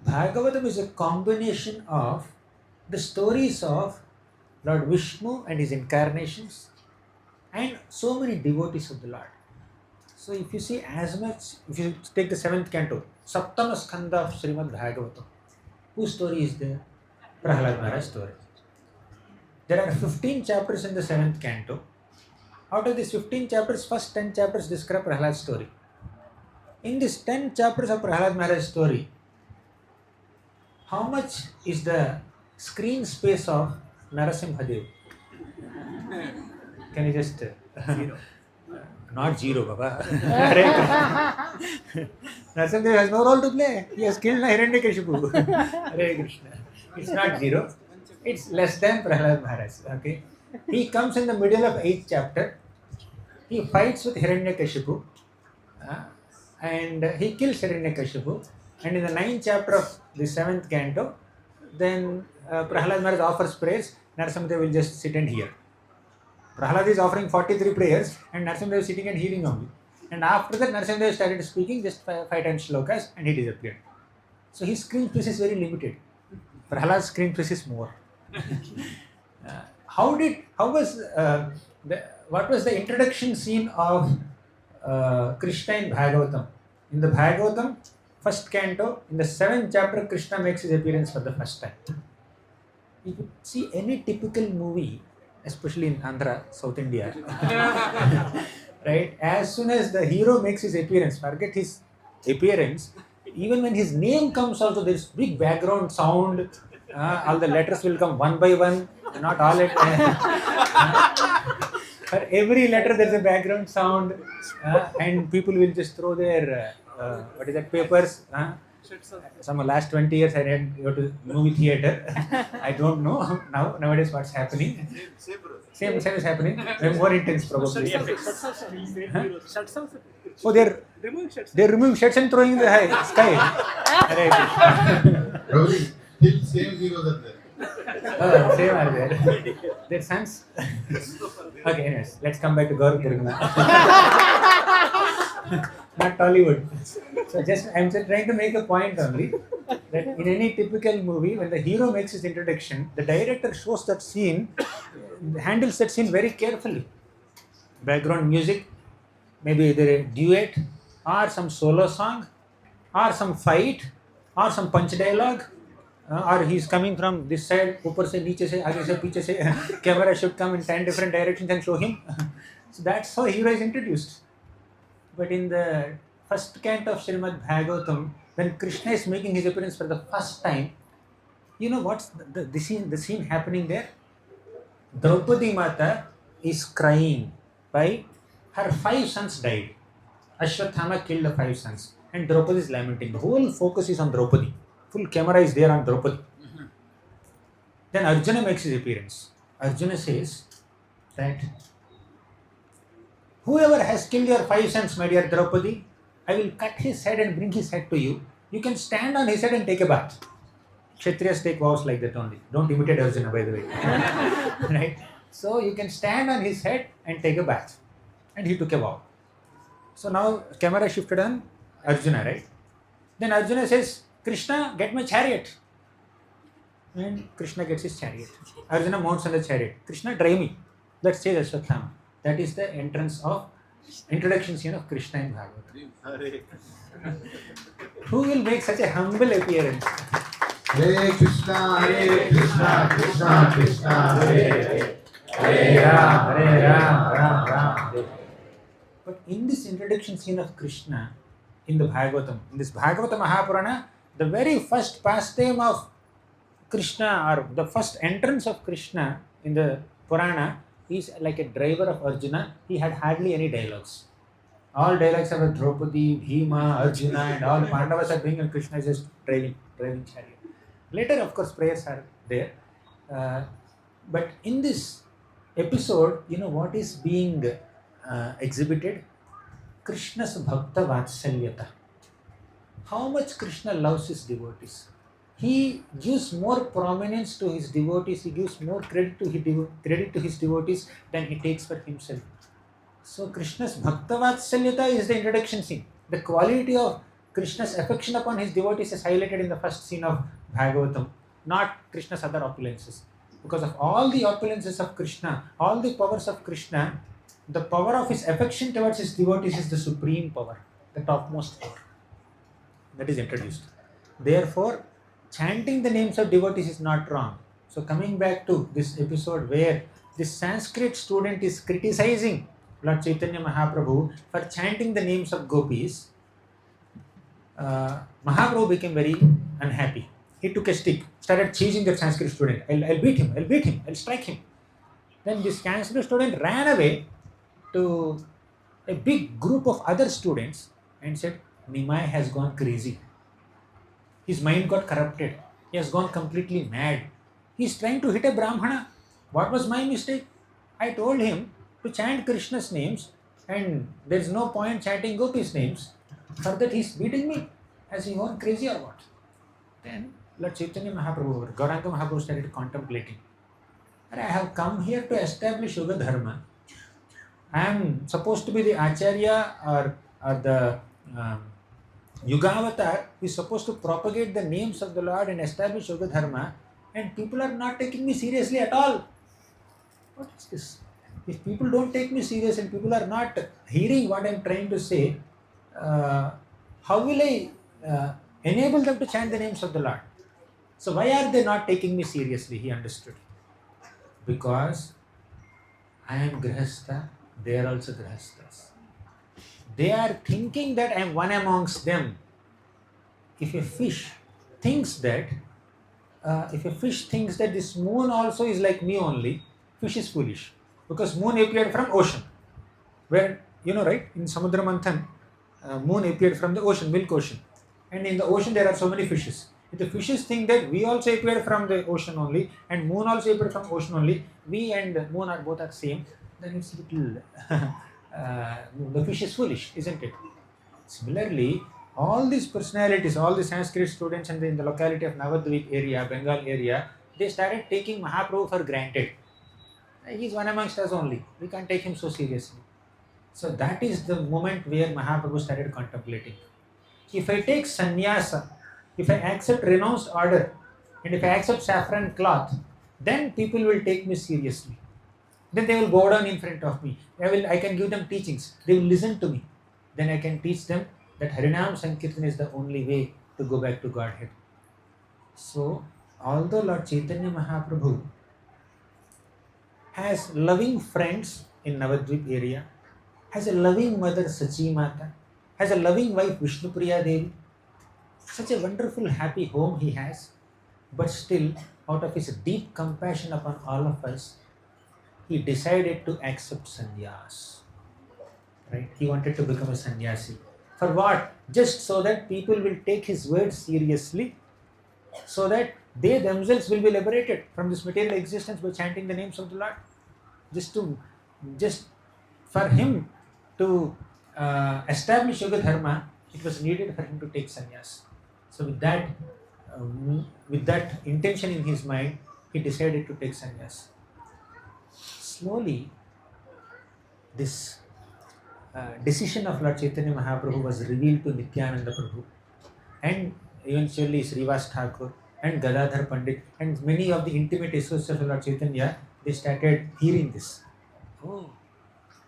Bhagavatam is a combination of the stories of Lord Vishnu and his incarnations and so many devotees of the Lord. So if you see if you take the 7th canto, Saptama Skanda of Srimad Bhagavatam, whose story is there? Prahlad Maharaj's story. There are 15 chapters in the 7th canto. Out of these 15 chapters, first 10 chapters describe Prahlad's story. In these 10 chapters of Prahlad Maharaj's story, how much is the screen space of Narasimhadev? Can you just... Zero. Not zero, Baba. Narasimhadev has no role to play. He has killed Hiranyakashipu. Hare Krishna. It's not zero. It's less than Prahlad Maharaj. Okay. He comes in the middle of 8th chapter. He fights with Hiranyakashipu. And he kills Hiranyakashipu. And in the 9th chapter of the 7th canto, then Prahlad Maharaj offers prayers. Narasimhadev will just sit and hear. Prahlad is offering 43 prayers and Narasimhadev is sitting and hearing only. And after that, Narasimhadev started speaking just 5 times shlokas and he disappeared. So his screen space is very limited. Prahlad's screen space is more. What was the introduction scene of Krishna in Bhagavatam? In the Bhagavatam, first canto, in the 7th chapter, Krishna makes his appearance for the first time. You could see any typical movie, especially in Andhra, South India, right? As soon as the hero makes his appearance, forget his appearance, even when his name comes also, there's big background sound, all the letters will come one by one, not all at for every letter there's a background sound, and people will just throw their, papers. Some last 20 years I didn't go to movie theater. I don't know nowadays what's happening. Same is happening. They're more intense probably. Oh, they're removing shirts and throwing in the sky. Probably still same zeros are there. Same are there. Their sons. Okay, anyways, let's come back to Gaura Purnima. not Tollywood. So I'm just trying to make a point only that in any typical movie, when the hero makes his introduction, the director shows that scene, handles that scene very carefully. Background music, maybe either a duet or some solo song or some fight or some punch dialogue, or he's coming from this side, ऊपर से नीचे से आगे से पीछे से camera should come in 10 different directions and show him. So that's how hero is introduced. But in the first canto of Srimad Bhagavatam, when Krishna is making his appearance for the first time, you know what's the scene happening there? Draupadi Mata is crying by her 5 sons died. Ashwathama killed the 5 sons, and Draupadi is lamenting. The whole focus is on Draupadi. Full camera is there on Draupadi. Then Arjuna makes his appearance. Arjuna says that whoever has killed your 5 sons, my dear Draupadi, I will cut his head and bring his head to you. You can stand on his head and take a bath. Kshatriyas take vows like that only. Don't imitate Arjuna, by the way. Right? So you can stand on his head and take a bath. And he took a vow. So now camera shifted on Arjuna, right? Then Arjuna says, Krishna, get my chariot. And Krishna gets his chariot. Arjuna mounts on the chariot. Krishna, drive me. That says Ashwathama. That is the introduction scene of Krishna in Bhagavatam. Who will make such a humble appearance? Hare Krishna, Krishna Krishna, Hare Ram, Ram, Ram. But in this introduction scene of Krishna in the Bhagavatam, in this Bhagavata Mahapurana, the very first pastime of Krishna, or the first entrance of Krishna in the Purana, is like a driver of Arjuna. He had hardly any dialogues. All dialogues are Draupadi, Bhima, Arjuna, and all Pandavas are doing, and Krishna is just driving chariot. Later, of course, prayers are there. But in this episode, you know what is being exhibited? Krishna's Bhakta Vatsalyata. How much Krishna loves his devotees. He gives more prominence to his devotees, he gives more credit to his devotees than he takes for himself. So Krishna's Bhakta Vatsalyata is the introduction scene. The quality of Krishna's affection upon his devotees is highlighted in the first scene of Bhagavatam, not Krishna's other opulences. Because of all the opulences of Krishna, all the powers of Krishna, the power of his affection towards his devotees is the supreme power, the topmost power. That is introduced. Therefore, chanting the names of devotees is not wrong. So coming back to this episode where this Sanskrit student is criticizing Lord Chaitanya Mahaprabhu for chanting the names of gopis, Mahaprabhu became very unhappy. He took a stick, started chasing that Sanskrit student. I'll beat him, I'll strike him. Then this Sanskrit student ran away to a big group of other students and said, Nimai has gone crazy. His mind got corrupted. He has gone completely mad. He is trying to hit a Brahmana. What was my mistake? I told him to chant Krishna's names, and there is no point chanting Gopi's names. For that he is beating me. Has he gone crazy or what? Then Lord Chaitanya Mahaprabhu, Gauranga Mahaprabhu started contemplating. I have come here to establish Yoga Dharma. I am supposed to be the Acharya or the Yugavatar who is supposed to propagate the names of the Lord and establish Yoga Dharma, and people are not taking me seriously at all. What is this? If people don't take me serious and people are not hearing what I am trying to say, how will I enable them to chant the names of the Lord? So why are they not taking me seriously? He understood. Because I am Grihastha, they are also Grihasthas. They are thinking that I am one amongst them. If a fish thinks that this moon also is like me only, fish is foolish. Because moon appeared from ocean. Where, right, in Samudra Manthan, moon appeared from the ocean, milk ocean. And in the ocean there are so many fishes. If the fishes think that we also appeared from the ocean only, and moon also appeared from ocean only, we and moon are both are same, then it's little... the fish is foolish, isn't it? Similarly, all these personalities, all the Sanskrit students in the locality of Navadvip area, Bengal area, they started taking Mahaprabhu for granted. He's one amongst us only. We can't take him so seriously. So that is the moment where Mahaprabhu started contemplating. If I take sannyasa, if I accept renounced order, and if I accept saffron cloth, then people will take me seriously. Then they will bow down in front of me. I can give them teachings. They will listen to me. Then I can teach them that Harinam Sankirtan is the only way to go back to Godhead. So, although Lord Chaitanya Mahaprabhu has loving friends in Navadvip area, has a loving mother Sachi Mata, has a loving wife Vishnupriya Devi, such a wonderful happy home he has, but still out of his deep compassion upon all of us, he decided to accept sannyas. Right? He wanted to become a sannyasi. For what? Just so that people will take his words seriously, so that they themselves will be liberated from this material existence by chanting the names of the Lord. Just for him to establish Yoga Dharma, it was needed for him to take sannyas. So with that intention in his mind, he decided to take sannyas. Slowly, this decision of Lord Chaitanya Mahaprabhu was revealed to Nityananda Prabhu and eventually Srivas Thakur and Gadadhar Pandit and many of the intimate associates of Lord Chaitanya. They started hearing this. Oh,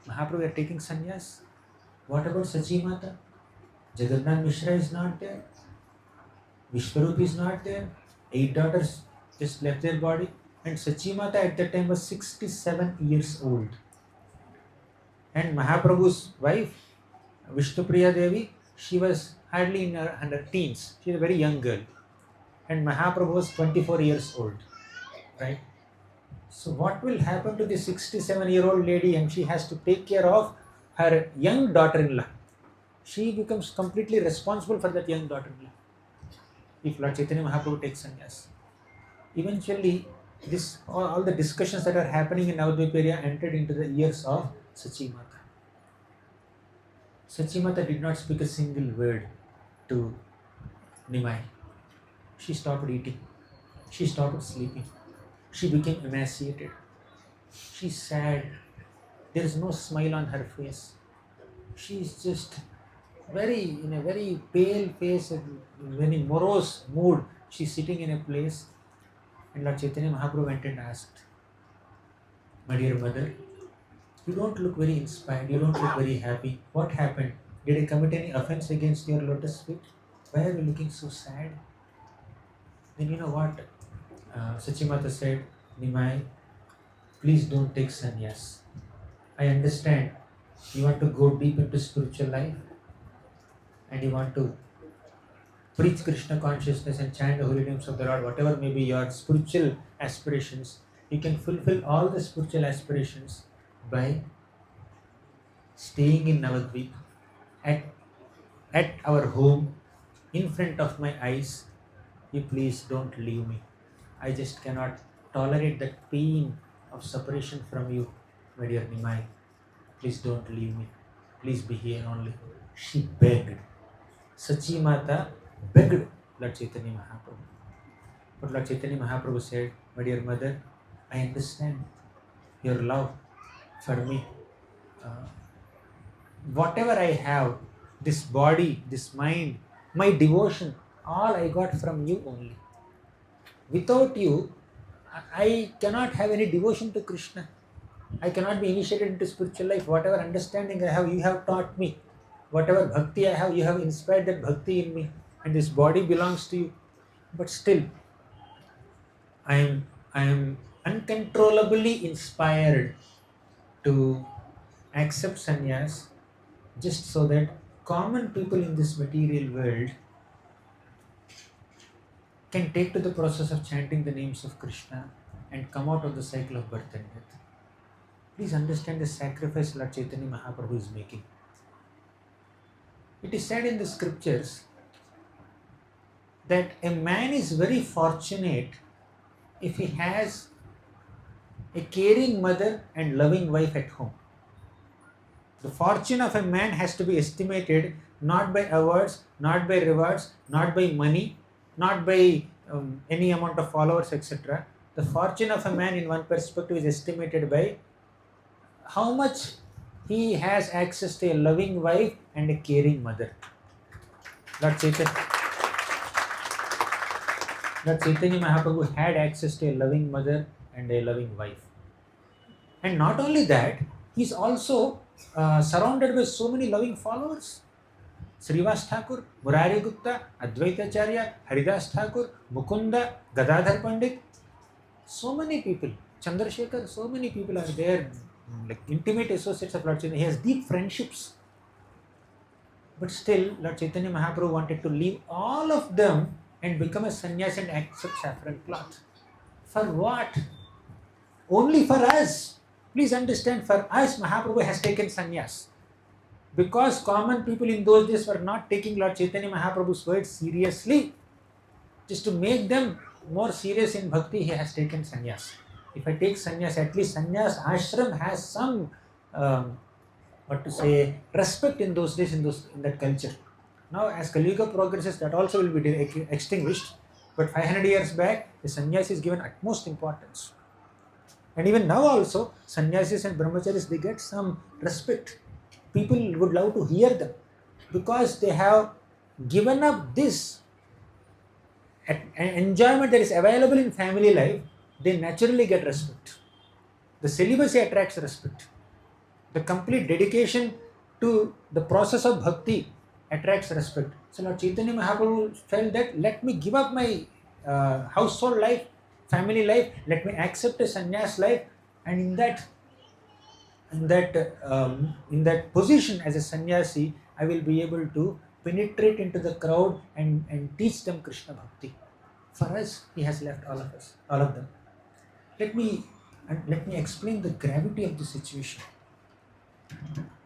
Mahaprabhu are taking sannyas. What about Sachi Mata? Jagannath Mishra is not there. Vishwarup is not there. 8 daughters just left their body. And Sachi Mata at that time was 67 years old. And Mahaprabhu's wife, Vishnupriya Devi, she was hardly in her teens. She was a very young girl. And Mahaprabhu was 24 years old. Right? So what will happen to the 67-year-old lady, and she has to take care of her young daughter-in-law? She becomes completely responsible for that young daughter-in-law. If Lord Chaitanya Mahaprabhu takes sannyas. Eventually, all the discussions that are happening in Navadvip area entered into the ears of Sachi Mata. Sachi Mata did not speak a single word to Nimai. She stopped eating. She stopped sleeping. She became emaciated. She's sad. There is no smile on her face. She's just in a very pale face, and very morose mood. She's sitting in a place, and Lord Chaitanya Mahaprabhu went and asked, "My dear mother, you don't look very inspired. You don't look very happy. What happened? Did I commit any offense against your lotus feet? Why are you looking so sad?" Then you know what? Sachimata said, "Nimai, please don't take sannyas. I understand you want to go deep into spiritual life and you want to preach Krishna consciousness and chant the holy names of the Lord, whatever may be your spiritual aspirations. You can fulfill all the spiritual aspirations by staying in Navadvip at our home in front of my eyes. You please don't leave me. I just cannot tolerate that pain of separation from you, my dear Nimai. Please don't leave me. Please be here only." She begged. Sachi Mata begged Lord Chaitanya Mahaprabhu. But Lord Chaitanya Mahaprabhu said, "My dear mother, I understand your love for me. Uh, Whatever I have, this body, this mind, my devotion, all I got from you only. Without you, I cannot have any devotion to Krishna. I cannot be initiated into spiritual life. Whatever understanding I have, you have taught me. Whatever bhakti I have, you have inspired that bhakti in me. And this body belongs to you. But still, I am uncontrollably inspired to accept sannyas just so that common people in this material world can take to the process of chanting the names of Krishna and come out of the cycle of birth and death." Please understand the sacrifice Lord Chaitanya Mahaprabhu is making. It is said in the scriptures that a man is very fortunate if he has a caring mother and loving wife at home. The fortune of a man has to be estimated not by awards, not by rewards, not by money, not by any amount of followers, etc. The fortune of a man in one perspective is estimated by how much he has access to a loving wife and a caring mother. Lord Chaitanya, Lord Chaitanya Mahaprabhu had access to a loving mother and a loving wife. And not only that, he's also surrounded by so many loving followers. Srivas Thakur, Murari Gupta, Advaita Acharya, Haridas Thakur, Mukunda, Gadadhar Pandit. So many people. Chandrasekhar, so many people are there, like intimate associates of Lord Chaitanya. He has deep friendships. But still, Lord Chaitanya Mahaprabhu wanted to leave all of them and become a sannyasi and accept saffron cloth. For what? Only for us. Please understand, for us, Mahaprabhu has taken sannyas. Because common people in those days were not taking Lord Chaitanya Mahaprabhu's words seriously, just to make them more serious in bhakti, he has taken sannyas. If I take sannyas, at least sannyas ashram has some, respect in those days, in that culture. Now, as Kali Yuga progresses, that also will be extinguished. But 500 years back, the sannyas is given utmost importance. And even now also, sannyasis and brahmacharis, they get some respect. People would love to hear them because they have given up this enjoyment that is available in family life. They naturally get respect. The celibacy attracts respect. The complete dedication to the process of bhakti attracts respect. So Lord Chaitanya Mahaprabhu felt that let me give up my household life, family life, let me accept a sannyas life, and in that position as a sannyasi, I will be able to penetrate into the crowd and teach them Krishna Bhakti. For us, he has left all of them. Let me explain the gravity of the situation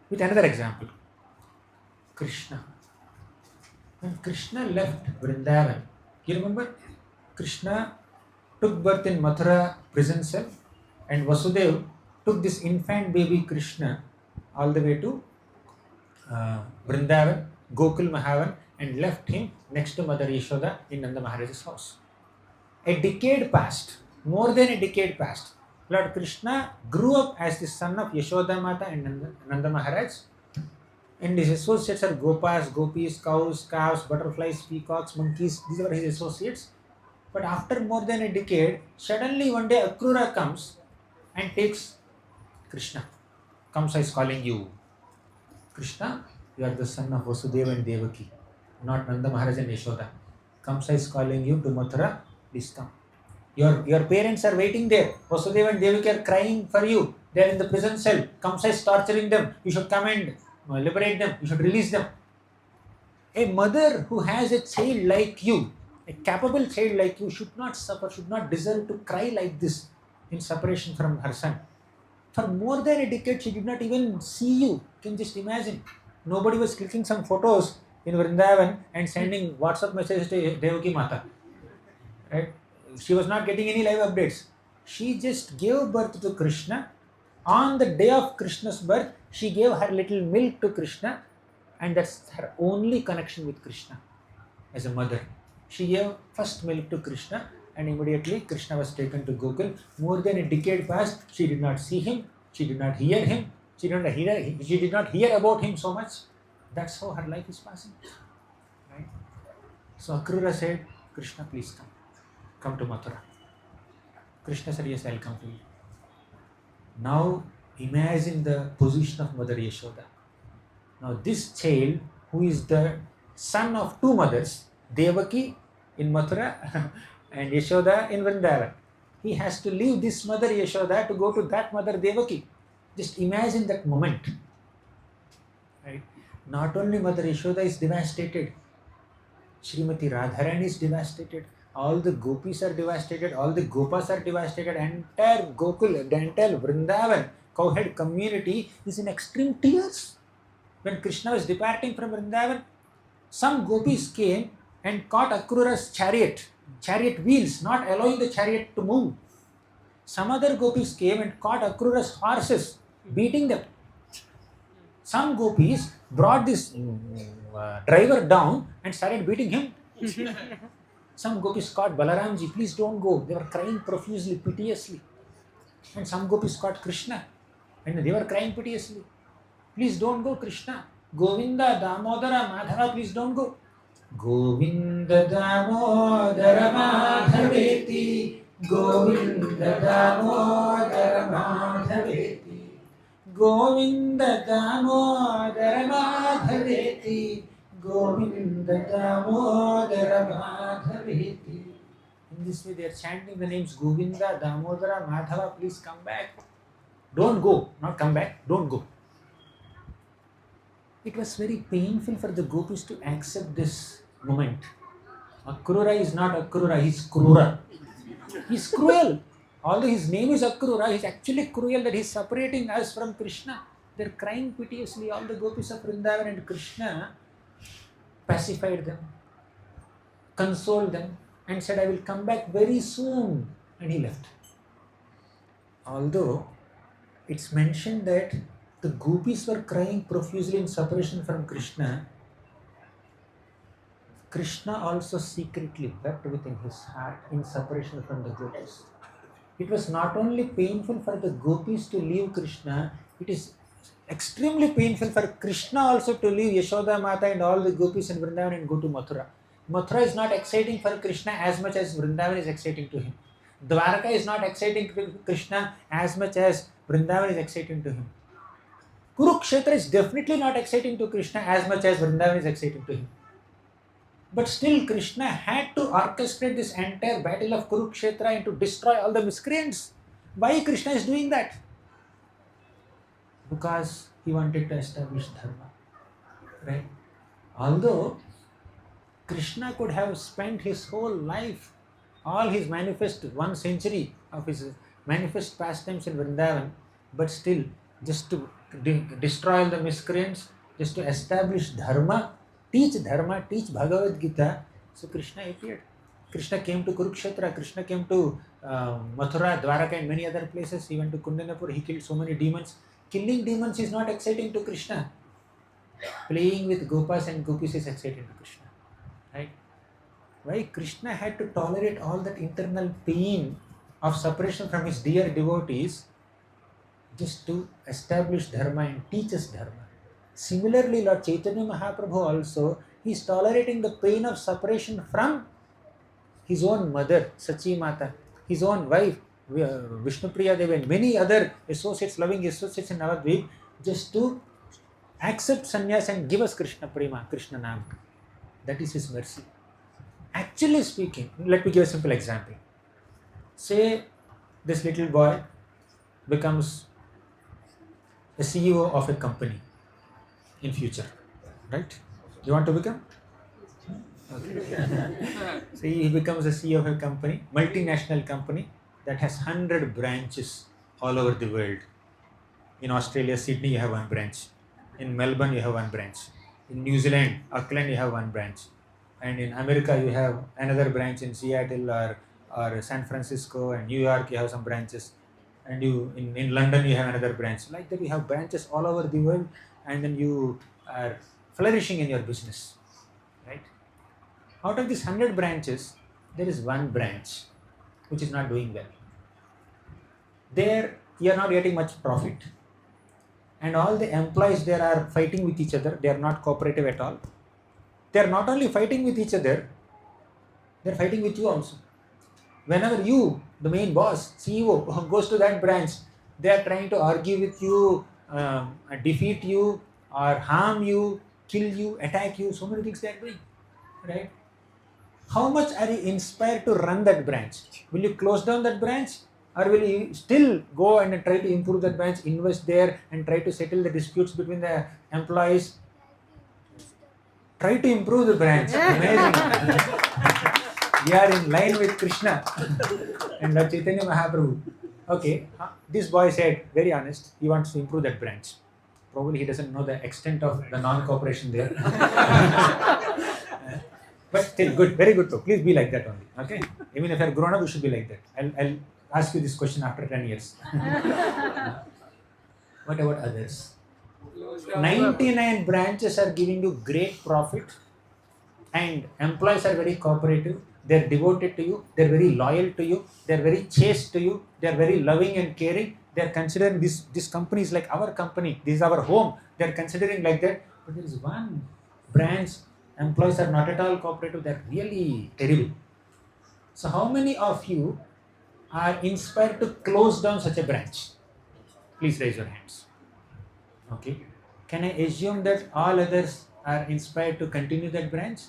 with another example. Krishna. When Krishna left Vrindavan, you remember Krishna took birth in Mathura prison cell, and Vasudeva took this infant baby Krishna all the way to Vrindavan, Gokul Mahavan, and left him next to Mother Yashoda in Nanda Maharaj's house. A decade passed, more than a decade passed. Lord Krishna grew up as the son of Yashoda Mata and Nanda Maharaj, and his associates are Gopas, Gopis, cows, calves, butterflies, peacocks, monkeys. These were his associates. But after more than a decade, suddenly one day Akrura comes and takes Krishna. Kamsa is calling you. Krishna, you are the son of Vasudeva and Devaki, not Nanda Maharaj and Yashoda. Kamsa is calling you to Mathura. Please come. Your parents are waiting there. Vasudeva and Devaki are crying for you. They are in the prison cell. Kamsa is torturing them. You should come and liberate them. You should release them. A mother who has a child like you, a capable child like you, should not suffer, should not deserve to cry like this in separation from her son. For more than a decade, she did not even see you. You can just imagine. Nobody was clicking some photos in Vrindavan and sending WhatsApp messages to Devaki Mata. Right? She was not getting any live updates. She just gave birth to Krishna. On the day of Krishna's birth, she gave her little milk to Krishna, and that's her only connection with Krishna as a mother. She gave first milk to Krishna, and immediately Krishna was taken to Gokul. More than a decade passed, she did not see him, she did not hear him, she did not hear about him so much. That's how her life is passing. Right? So Akrura said, Krishna, please come. Come to Mathura. Krishna said, yes, I'll come to you. Now imagine the position of Mother Yashoda. Now this child, who is the son of two mothers, Devaki in Mathura and Yashoda in Vrindavan, he has to leave this mother Yashoda to go to that mother Devaki. Just imagine that moment. Right? Not only Mother Yashoda is devastated, Srimati Radharani is devastated, all the gopis are devastated, all the gopas are devastated, entire Gokul, the entire Vrindavan, cowhead community is in extreme tears. When Krishna was departing from Vrindavan, some gopis came and caught Akrura's chariot wheels, not allowing the chariot to move. Some other gopis came and caught Akrura's horses, beating them. Some gopis brought this driver down and started beating him. Some gopis caught Balaramji, please don't go. They were crying profusely, piteously. And some gopis caught Krishna and they were crying piteously. please don't go, Krishna. Govinda, Damodara, Madhava, please don't go. Govinda, Damodara, Madhaveti. Govinda, Damodara, Madhaveti. Govinda, Damodara, Madhaveti. Govinda, Damodara, Madhaveti. In this way, they are chanting the names Govinda, Damodara, Madhava. Please come back. Don't go, not come back. Don't go. It was very painful for the gopis to accept this moment. Akrura is not Akrura, he's Krura. He's cruel. Although his name is Akrura, he's actually cruel that he's separating us from Krishna. They're crying piteously. All the gopis of Vrindavan, and Krishna pacified them, consoled them, and said, I will come back very soon. And he left. Although it's mentioned that the gopis were crying profusely in separation from Krishna, Krishna also secretly wept within his heart in separation from the gopis. It was not only painful for the gopis to leave Krishna, it is extremely painful for Krishna also to leave Yashoda Mata and all the gopis in Vrindavan and go to Mathura. Mathura is not exciting for Krishna as much as Vrindavan is exciting to him. Dwarka is not exciting to Krishna as much as Vrindavan is exciting to him. Kurukshetra is definitely not exciting to Krishna as much as Vrindavan is exciting to him. But still Krishna had to orchestrate this entire battle of Kurukshetra and to destroy all the miscreants. Why Krishna is doing that? Because he wanted to establish Dharma. Right? Although Krishna could have spent his whole life, all his manifest 1 century of his manifest pastimes in Vrindavan, but still just to destroy all the miscreants, just to establish Dharma, teach Bhagavad Gita. So Krishna appeared. Krishna came to Kurukshetra, Krishna came to Mathura, Dwaraka and many other places. He went to Kundanapur, he killed so many demons. Killing demons is not exciting to Krishna. Playing with gopas and gopis is exciting to Krishna. Right? Why Krishna had to tolerate all that internal pain of separation from his dear devotees just to establish Dharma and teach us Dharma. Similarly, Lord Chaitanya Mahaprabhu also, he is tolerating the pain of separation from his own mother, Sachi Mata, his own wife, Vishnupriya Devi, and many other associates, loving associates in Navadvip, just to accept sannyas and give us Krishna Prema, Krishna Nam. That is his mercy. Actually speaking, let me give a simple example. Say this little boy becomes a CEO of a company in future, right? You want to become? Okay. So he becomes a CEO of a company, multinational company that has 100 branches all over the world. In Australia, Sydney, you have 1 branch. In Melbourne, you have 1 branch. In New Zealand, Auckland, you have 1 branch. And in America, you have another branch in Seattle or San Francisco, and New York, you have some branches. And in London, you have another branch. Like that, you have branches all over the world, and then you are flourishing in your business. Right? Out of these 100 branches, there is 1 branch which is not doing well. There, you are not getting much profit. And all the employees there are fighting with each other. They are not cooperative at all. They are not only fighting with each other, they are fighting with you also. Whenever you, the main boss, CEO, goes to that branch, they are trying to argue with you, defeat you, or harm you, kill you, attack you. So many things they are doing. Right? How much are you inspired to run that branch? Will you close down that branch? Or will you still go and try to improve that branch, invest there and try to settle the disputes between the employees? Try to improve the branch. Amazing. We are in line with Krishna and Lord Chaitanya Mahaprabhu. Okay, this boy said, very honest, he wants to improve that branch. Probably he doesn't know the extent of the non-cooperation there. But still good, very good. Please be like that only. Okay? Even if you are grown up, you should be like that. I'll ask you this question after 10 years. What about others? 99 branches are giving you great profit, and employees are very cooperative. They're devoted to you. They're very loyal to you. They're very chaste to you. They're very loving and caring. They are considering this company is like our company. This is our home. They are considering like that. But there is one branch. Employees are not at all cooperative. They are really terrible. So how many of you are inspired to close down such a branch? Please raise your hands. Okay. Can I assume that all others are inspired to continue that branch?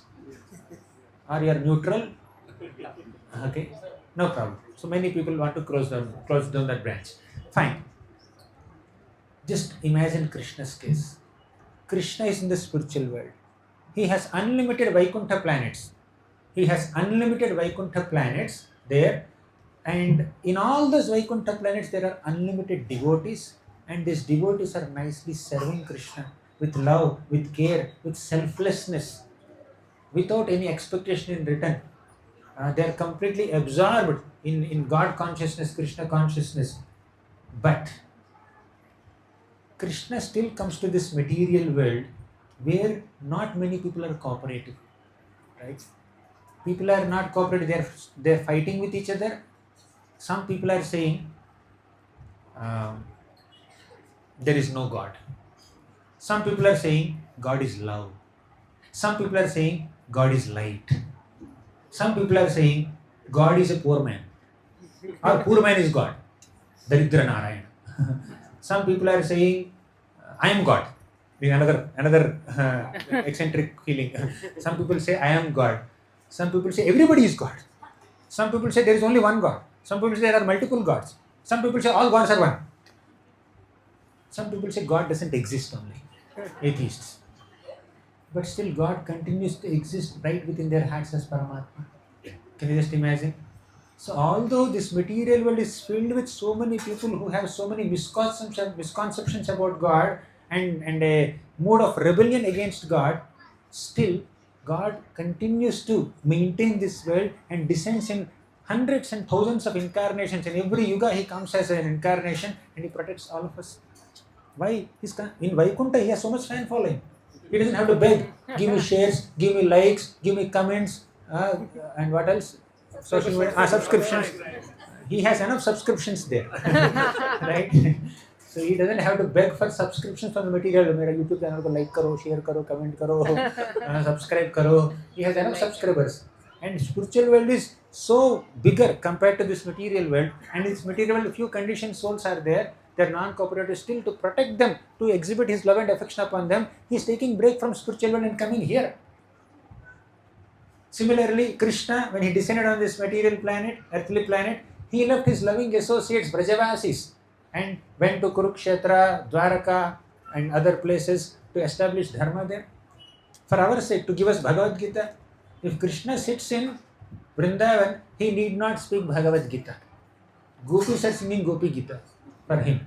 Or you are neutral? Okay. No problem. So many people want to close down that branch. Fine. Just imagine Krishna's case. Krishna is in the spiritual world. He has unlimited Vaikuntha planets. He has unlimited Vaikuntha planets there. And in all those Vaikuntha planets, there are unlimited devotees. And these devotees are nicely serving Krishna with love, with care, with selflessness, without any expectation in return. They are completely absorbed in God consciousness, Krishna consciousness. But Krishna still comes to this material world where not many people are cooperative, right? People are not cooperative. They're fighting with each other. Some people are saying there is no God. Some people are saying God is love. Some people are saying God is light. Some people are saying God is a poor man. Or poor man is God. Daridra Narayana. Some people are saying I am God. Another eccentric feeling. Some people say I am God. Some people say everybody is God. Some people say there is only one God. Some people say there are multiple gods. Some people say all gods are one. Some people say God doesn't exist only. Atheists. But still God continues to exist right within their hearts as Paramatma. Can you just imagine? So although this material world is filled with so many people who have so many misconceptions about God and a mood of rebellion against God, still God continues to maintain this world and descends in hundreds and thousands of incarnations. In every yuga he comes as an incarnation and he protects all of us. Why? In Vaikuntha he has so much fan following. He doesn't have to beg, give me shares, give me likes, give me comments, and what else? Social media, subscriptions. He has enough subscriptions there, right? So he doesn't have to beg for subscriptions from the material. मेरा YouTube channel को like करो, share करो, comment करो, subscribe करो. He has enough subscribers. And spiritual world is so bigger compared to this material world. And in this material world, few conditioned souls are there. They are non-cooperative. Still, to protect them, to exhibit his love and affection upon them, he is taking break from spiritual world and coming here. Similarly, Krishna, when he descended on this material planet, earthly planet, he left his loving associates, Brajavasis, and went to Kurukshetra, Dwaraka, and other places to establish dharma there. For our sake, to give us Bhagavad Gita. If Krishna sits in Vrindavan, he need not speak Bhagavad Gita. Gopis are singing Gopi Gita for him.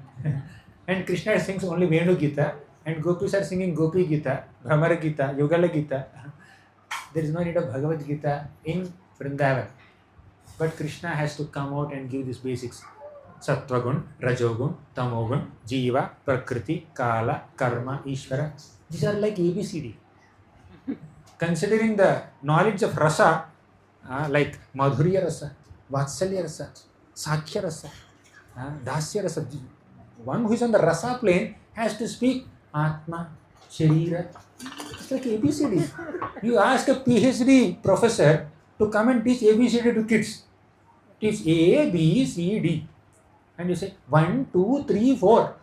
And Krishna sings only Venu Gita, and Gopis are singing Gopi Gita, Brahmara Gita, Yogala Gita. There is no need of Bhagavad Gita in Vrindavan. But Krishna has to come out and give these basics. Sattvagun, Rajogun, Tamogun, Jiva, Prakriti, Kala, Karma, Ishvara. These are like ABCD. Considering the knowledge of rasa, like Madhurya rasa, Vatsalya rasa, Sakhya rasa, Dasya rasa. One who is on the rasa plane has to speak Atma, Sharira. It's like ABCD. You ask a PhD professor to come and teach ABCD to kids. Teach A, B, C, D. And you say 1, 2, 3, 4.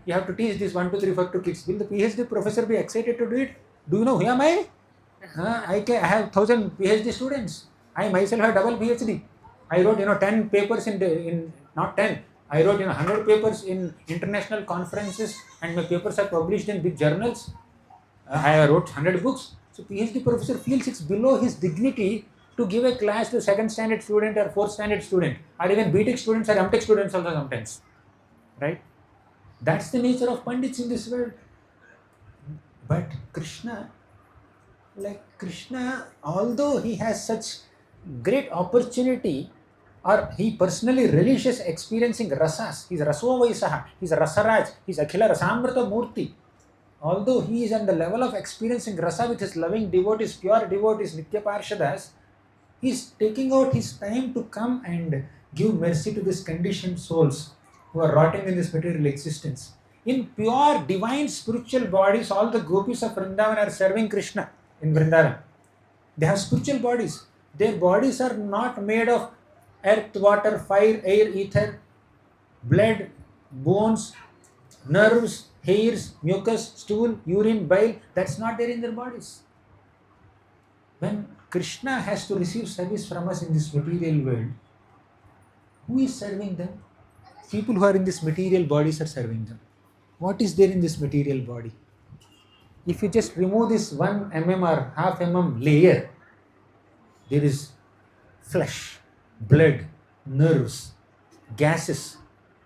You have to teach this 1, 2, 3, 4 to kids. Will the PhD professor be excited to do it? Do you know who am I? I have 1,000 PhD students. I myself have double PhD. I wrote 10 papers in not 10. I wrote 100 papers in international conferences, and my papers are published in big journals. I wrote 100 books. So PhD professor feels it's below his dignity to give a class to 2nd standard student or 4th standard student, or even BTech students or MTech students also sometimes. Right? That's the nature of Pandits in this world. But Krishna, although he has such great opportunity, or he personally relishes experiencing rasas, he's Rasovaisaha, he's Rasaraj, he's Akhila Rasamrita Murti. Although he is on the level of experiencing rasa with his loving devotees, pure devotees, Nitya Parshadas, he is taking out his time to come and give mercy to these conditioned souls. who are rotting in this material existence. In pure divine spiritual bodies, all the gopis of Vrindavan are serving Krishna in Vrindavan. They have spiritual bodies. Their bodies are not made of earth, water, fire, air, ether, blood, bones, nerves, hairs, mucus, stool, urine, bile. That's not there in their bodies. When Krishna has to receive service from us in this material world, who is serving them? People who are in this material bodies are serving them. What is there in this material body? If you just remove this 1 mm or half mm layer, there is flesh, blood, nerves, gases,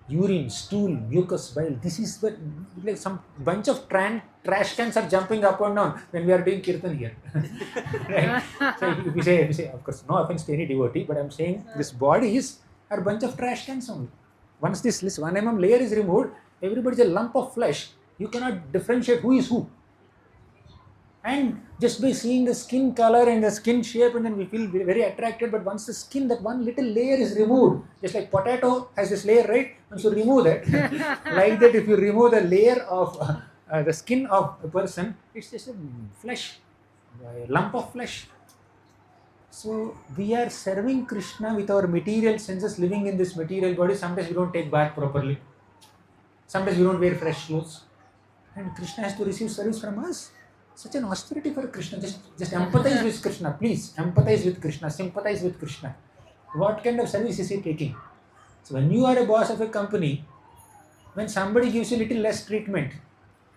urine, stool, mucus, bile. This is like some bunch of trash cans are jumping up and down when we are doing kirtan here. Right? So if we say, of course, no offense to any devotee, but I'm saying this body is a bunch of trash cans only. Once this 1 mm layer is removed, everybody is a lump of flesh. You cannot differentiate who is who. And just by seeing the skin color and the skin shape, and then we feel very attracted. But once the skin, that one little layer is removed, just like potato has this layer, right? Once you remove that, like that, if you remove the layer of the skin of a person, it's just a flesh, a lump of flesh. So we are serving Krishna with our material senses, living in this material body. Sometimes we don't take bath properly. Sometimes we don't wear fresh clothes. And Krishna has to receive service from us. Such an austerity for Krishna. Just empathize with Krishna. Please, empathize with Krishna. Sympathize with Krishna. What kind of service is he taking? So when you are a boss of a company, when somebody gives you little less treatment,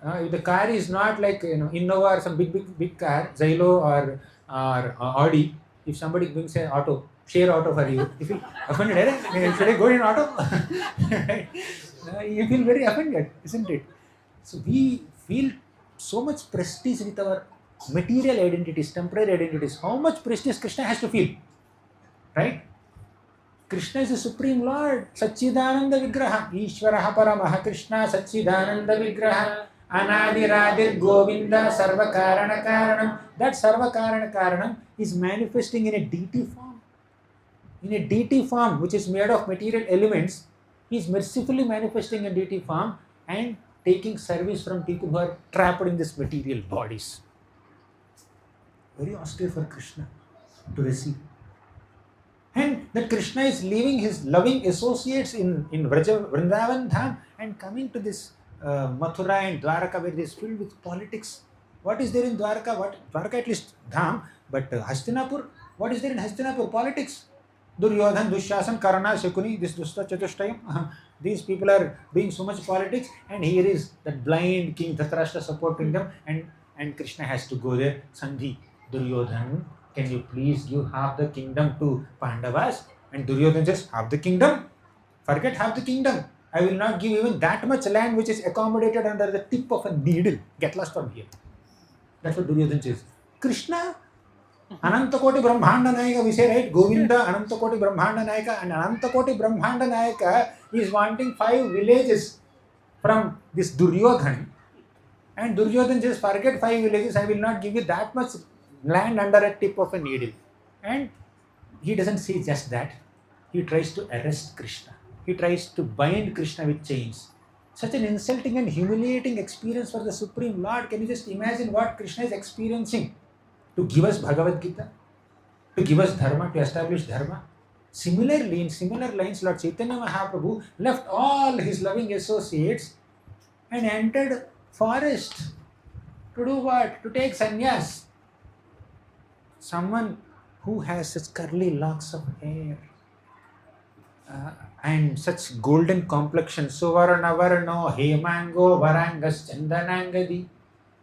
if the car is not like Innova or some big car, Xylo or Audi, if somebody brings an auto, share auto for you, you feel offended. Should I go in auto? You feel very offended, isn't it? So we feel so much prestige with our material identities, temporary identities. How much prestige Krishna has to feel, right? Krishna is the Supreme Lord, Satchidananda Vigraha, Ishvaraha Paramaha Krishna, Satchidananda Vigraha, Anadiradir Govinda, Sarva Karana Karanam. That Sarva Karana Karanam is manifesting in a deity form. In a deity form, which is made of material elements, he is mercifully manifesting in deity form and taking service from people who are trapped in these material bodies. Very austere for Krishna to receive. And that Krishna is leaving his loving associates in Vrindavan Dham and coming to this Mathura and Dwaraka, where it is filled with politics. What is there in Dwaraka? Dwaraka at least Dham, but Hastinapur, what is there in Hastinapur? Politics. Duryodhan, Dushasan, Karna, Shakuni, this Dusta Chatushtayam. These people are doing so much politics, and here is that blind king Dhritarashtra supporting them, and Krishna has to go there. Sandhi, Duryodhan, can you please give half the kingdom to Pandavas? And Duryodhan says, half the kingdom? Forget half the kingdom. I will not give even that much land which is accommodated under the tip of a needle. Get lost from here. That's what Duryodhan says. Krishna, Anantakoti Brahmanda Nayaka, we say, right? Govinda, Anantakoti Brahmanda Nayaka, and Anantakoti Brahmanda Nayaka is wanting 5 villages from this Duryodhan. And Duryodhan says, forget 5 villages, I will not give you that much land under a tip of a needle. And he doesn't say just that. He tries to arrest Krishna. He tries to bind Krishna with chains. Such an insulting and humiliating experience for the Supreme Lord. Can you just imagine what Krishna is experiencing? To give us Bhagavad Gita, to give us Dharma, to establish Dharma. Similarly, in similar lines, Lord Chaitanya Mahaprabhu left all his loving associates and entered forest. To do what? To take sannyas. Someone who has such curly locks of hair and such golden complexion, Suvarna Varno, Hemango, Varangas, Chandanangadi.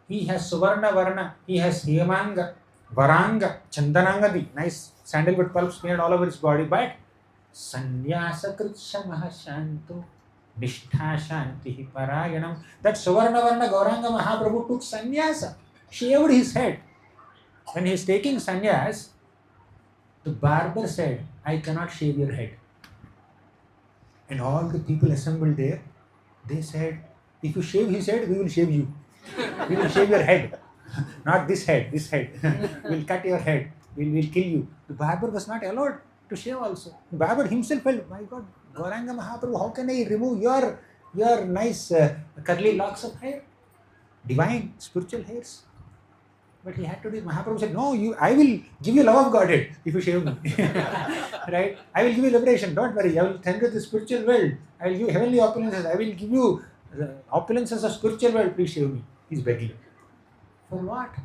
He has Suvarna Varna, he has Hemanga, Varanga, Chandanangadi, nice sandalwood pulps made all over his body, but Sannyasa Kritsha Shanto, Nishtha Shanti Parayanam. That Suvarna Varna Gauranga Mahaprabhu took sannyasa, shaved his head. When he is taking sannyas, the barber said, I cannot shave your head. And all the people assembled there, they said, if you shave his head, we will shave you. We will shave your head. Not this head, this head. We'll cut your head. We'll kill you. The barber was not allowed. to shave also. Baba himself felt, my God, Gauranga Mahaprabhu, how can I remove your nice curly locks of hair? Divine, spiritual hairs. But he had to do it. Mahaprabhu said, no, I will give you love of Godhead if you shave me. Right? I will give you liberation. Don't worry. I will send you the spiritual world. I will give you heavenly opulences. I will give you the opulences of spiritual world. Please shave me. He's begging. For what?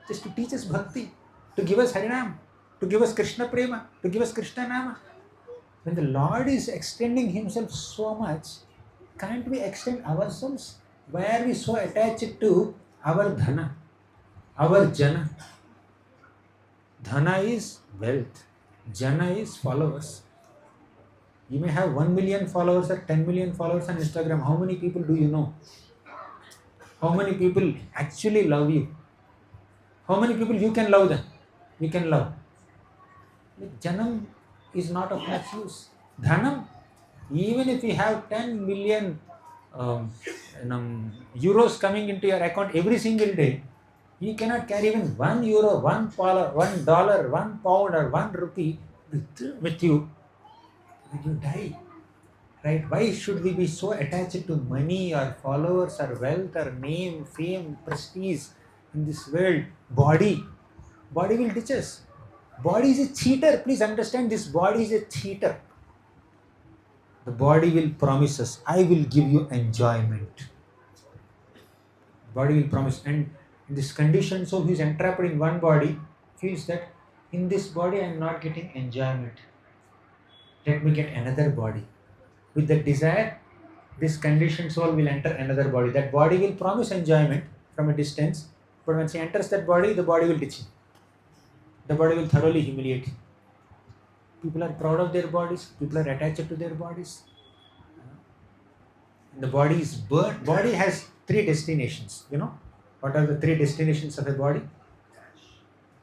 Just to teach us bhakti, to give us Harinam, to give us Krishna Prema, to give us Krishna Nama. When the Lord is extending himself so much, can't we extend ourselves? Why are we so attached to our dhana, our jana? Dhana is wealth, jana is followers. You may have 1 million followers or 10 million followers on Instagram. How many people do you know? How many people actually love you? How many people you can love them? You can love. Janam is not of much use. Dhanam, even if you have 10 million euros coming into your account every single day, you cannot carry even €1, $1, $1, £1 or ₹1 with you when you die. Right? Why should we be so attached to money or followers or wealth or name, fame, prestige in this world? Body will ditch us. Body is a cheater. Please understand, this body is a cheater. The body will promise us, I will give you enjoyment. Body will promise. And in this condition, so who is entrapped in one body feels that in this body I am not getting enjoyment. Let me get another body. With the desire, this conditioned soul will enter another body. That body will promise enjoyment from a distance, but when she enters that body, the body will ditch him. The body will thoroughly humiliate him. People are proud of their bodies. People are attached to their bodies. The body is burnt. Body has 3 destinations. You know what are the 3 destinations of a body?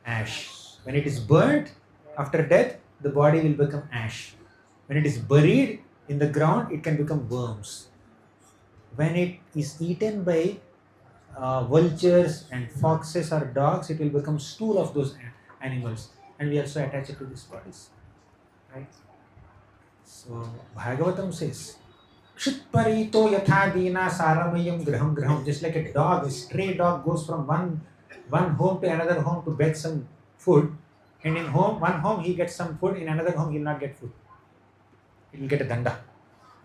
Ash. When it is burnt after death, the body will become ash. When it is buried in the ground, it can become worms. When it is eaten by vultures and foxes or dogs, it will become stool of those animals. And we are so attached to these bodies. Right? So Bhagavatam says, Kshitparito yatha dina saramayam graham graham. Just like a dog, a stray dog goes from one home to another home to beg some food. And in one home he gets some food, in another home he will not get food. He will get a danda.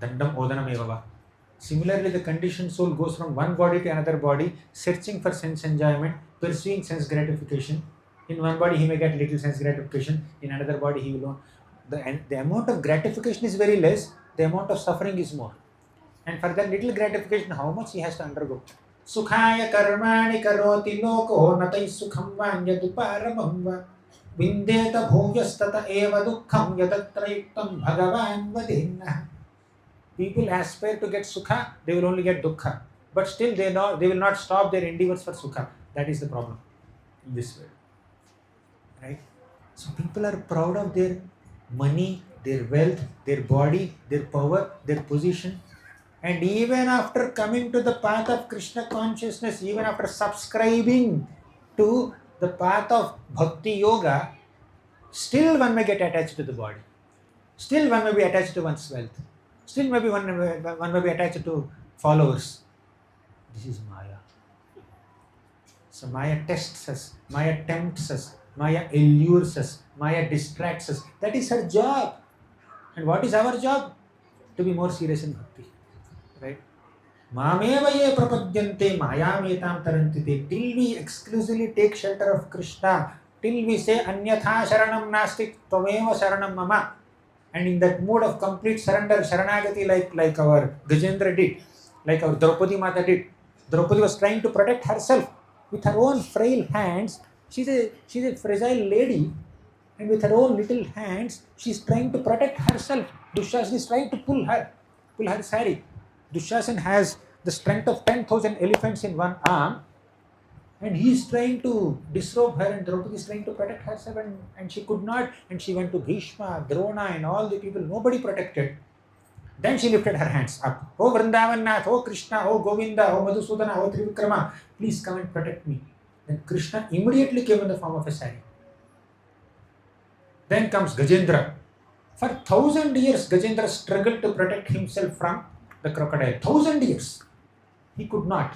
Dandam odanam evava. Similarly, the conditioned soul goes from one body to another body, searching for sense enjoyment, pursuing sense gratification. In one body he may get little sense gratification, in another body he will not. The amount of gratification is very less, the amount of suffering is more. And for that little gratification, how much he has to undergo? Sukhaya karmani karoti loko natai sukham vanyaduparamam va vindeta bhojastata eva dukkham yadatrayuktam bhagavan vadinna. People aspire to get sukha, they will only get dukkha. But still they will not stop their endeavors for sukha. That is the problem in this world. Right? So people are proud of their money, their wealth, their body, their power, their position. And even after coming to the path of Krishna consciousness, even after subscribing to the path of Bhakti Yoga, still one may get attached to the body. Still one may be attached to one's wealth. Still maybe one may be attached to followers. This is Maya. So Maya tests us, Maya tempts us, Maya allures us, Maya distracts us. That is her job. And what is our job? To be more serious in bhakti. Right? Mameva ye prapadyante mayam etam tarantite. Till we exclusively take shelter of Krishna, till we say anyatha sharanam nasti tvameva sharanam mama. And in that mood of complete surrender, Sharanagati, like our Gajendra did, like our Draupadi Mata did. Draupadi was trying to protect herself with her own frail hands. She's a fragile lady, and with her own little hands, she's trying to protect herself. Dushasana is trying to pull her sari. Dushasana has the strength of 10,000 elephants in one arm, and he is trying to disrobe her, and Draupadi is trying to protect herself, and she could not, and she went to Bhishma, Drona, and all the people, nobody protected. Then she lifted her hands up. Oh Vrindavan Nath, oh Krishna, oh Govinda, oh Madhusudana, oh Trivikrama, please come and protect me. Then Krishna immediately came in the form of a sari. Then comes Gajendra. For 1,000 years, Gajendra struggled to protect himself from the crocodile. 1,000 years. He could not.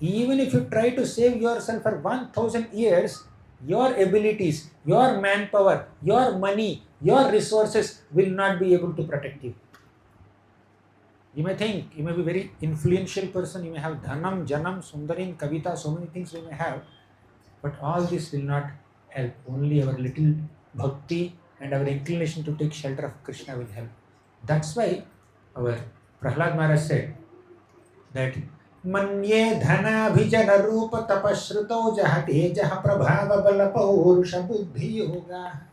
Even if you try to save yourself for 1,000 years, your abilities, your manpower, your money, your resources will not be able to protect you. You may think, you may be very influential person, you may have dhanam, janam, sundarim, kavita, so many things we may have, but all this will not help. Only our little bhakti and our inclination to take shelter of Krishna will help. That's why our Prahlad Maharaj said that manye dhanabhijana rupa tapashruto jahate jah prabhava bala paurusha buddhi yoga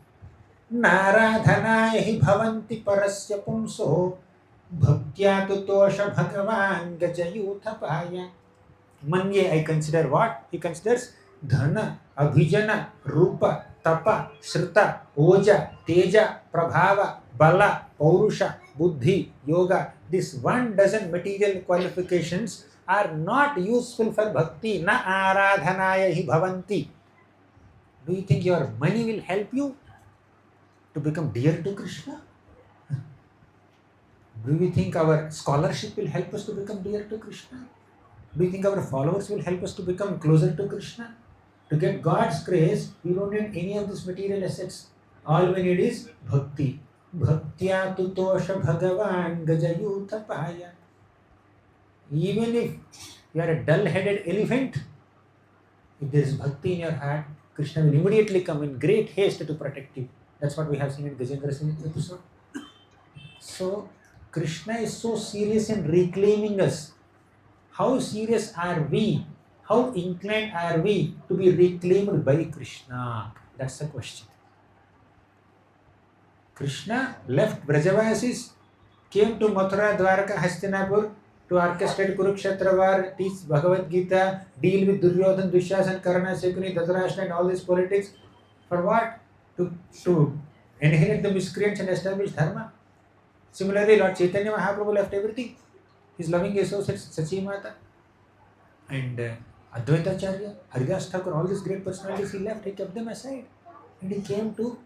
नाराधनाय हि भवन्ति परस्य पुंसो भक्त्या तुतोष भगवान गजयूथपाय. Manye, I consider what? He considers dhana, abhijana, rupa, tapa, shruta, oja, teja, prabhava, bala, paurusha, buddhi, yoga. This 1 dozen material qualifications are not useful for bhakti. Na aradhanaya hi bhavanti. Do you think your money will help you to become dear to Krishna? Do you think our scholarship will help us to become dear to Krishna? Do you think our followers will help us to become closer to Krishna? To get God's grace, we don't need any of these material assets. All we need is bhakti. Bhaktya tutosha bhagavan gajayuthapaya. Even if you are a dull-headed elephant, if there is bhakti in your heart, Krishna will immediately come in great haste to protect you. That's what we have seen in Gajendra's episode. So, Krishna is so serious in reclaiming us. How serious are we? How inclined are we to be reclaimed by Krishna? That's the question. Krishna left Brajavasis, came to Mathura, Dwarka, Hastinapur to orchestrate Kurukshetra war, teach Bhagavad Gita, deal with Duryodhan, Dushyasan, Karna, Shakuni, Dhatarashtra and all this politics. For what? To inherit the miscreants and establish dharma. Similarly, Lord Chaitanya Mahaprabhu left everything. His loving associates, Sachi Mata and Advaita Acharya, Haridas Thakur, all these great personalities he left, he kept them aside. And he came to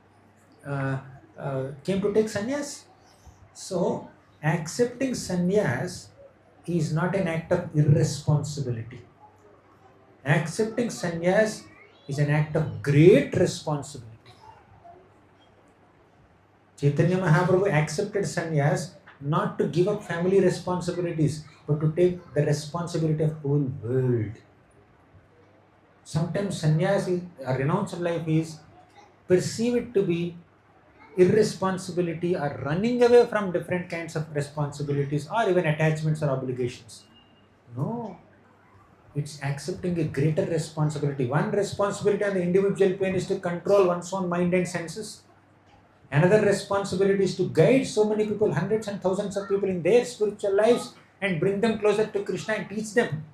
take sannyas. So, accepting sannyas is not an act of irresponsibility. Accepting sannyas is an act of great responsibility. Chaitanya Mahaprabhu accepted sannyas not to give up family responsibilities, but to take the responsibility of whole world. Sometimes sannyas, a renounced life is perceived to be irresponsibility or running away from different kinds of responsibilities or even attachments or obligations. No, it's accepting a greater responsibility. One responsibility on the individual plane is to control one's own mind and senses. Another responsibility is to guide so many people, hundreds and thousands of people in their spiritual lives and bring them closer to Krishna and teach them.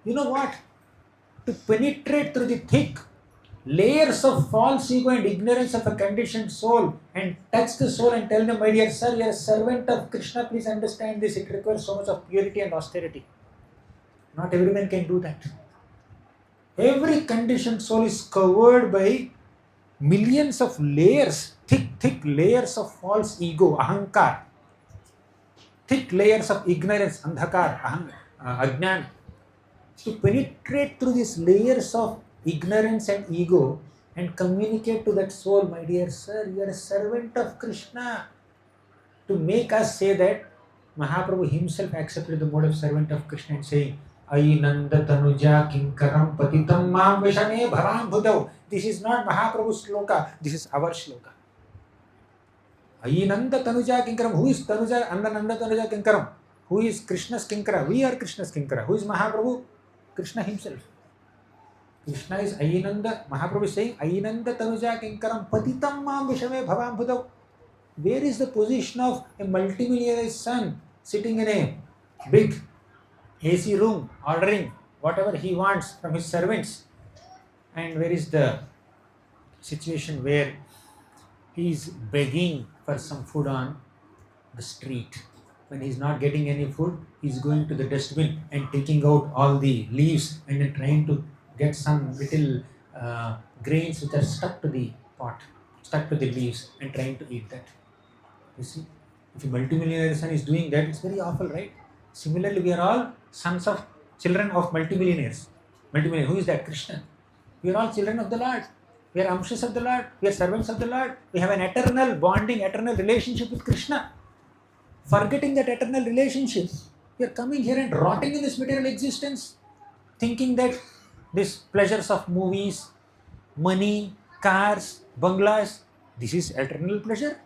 You know what? To penetrate through the thick layers of false ego and ignorance of a conditioned soul and touch the soul and tell them, my dear sir, you are a servant of Krishna, please understand this. It requires so much of purity and austerity. Not everyone can do that. Every conditioned soul is covered by millions of layers, thick layers of false ego, ahankar, thick layers of ignorance, andhakar, ajnana. To penetrate through these layers of ignorance and ego and communicate to that soul, my dear sir, you are a servant of Krishna. To make us say that, Mahaprabhu himself accepted the mode of servant of Krishna and saying, Ainanda tanuja kinkaram patitam mam vishane bhavam bhudav. This is not Mahaprabhu's sloka, this is our sloka. Ainanda tanuja kinkaram. Who is tanuja? Ananda tanuja kinkaram. Who is Krishna's kinkara? We are Krishna's kinkara. Who is Mahaprabhu? Krishna himself. Krishna is Ainanda. Mahaprabhu is saying, Ainanda tanuja kinkaram patitam mam vishame bhavam bhudav. Where is the position of a multimillionaire son sitting in a big AC room, ordering whatever he wants from his servants? And where is the situation where he is begging for some food on the street? When he is not getting any food, he is going to the dustbin and taking out all the leaves and then trying to get some little grains which are stuck to the pot. stuck to the leaves and trying to eat that. You see, if a multimillionaire son is doing that, it's very awful, right? Similarly, we are all sons of children of multimillionaires. Multimillionaire, who is that? Krishna. We are all children of the Lord. We are amshas of the Lord. We are servants of the Lord. We have an eternal bonding, eternal relationship with Krishna. Forgetting that eternal relationship, we are coming here and rotting in this material existence, thinking that these pleasures of movies, money, cars, bungalows, this is eternal pleasure.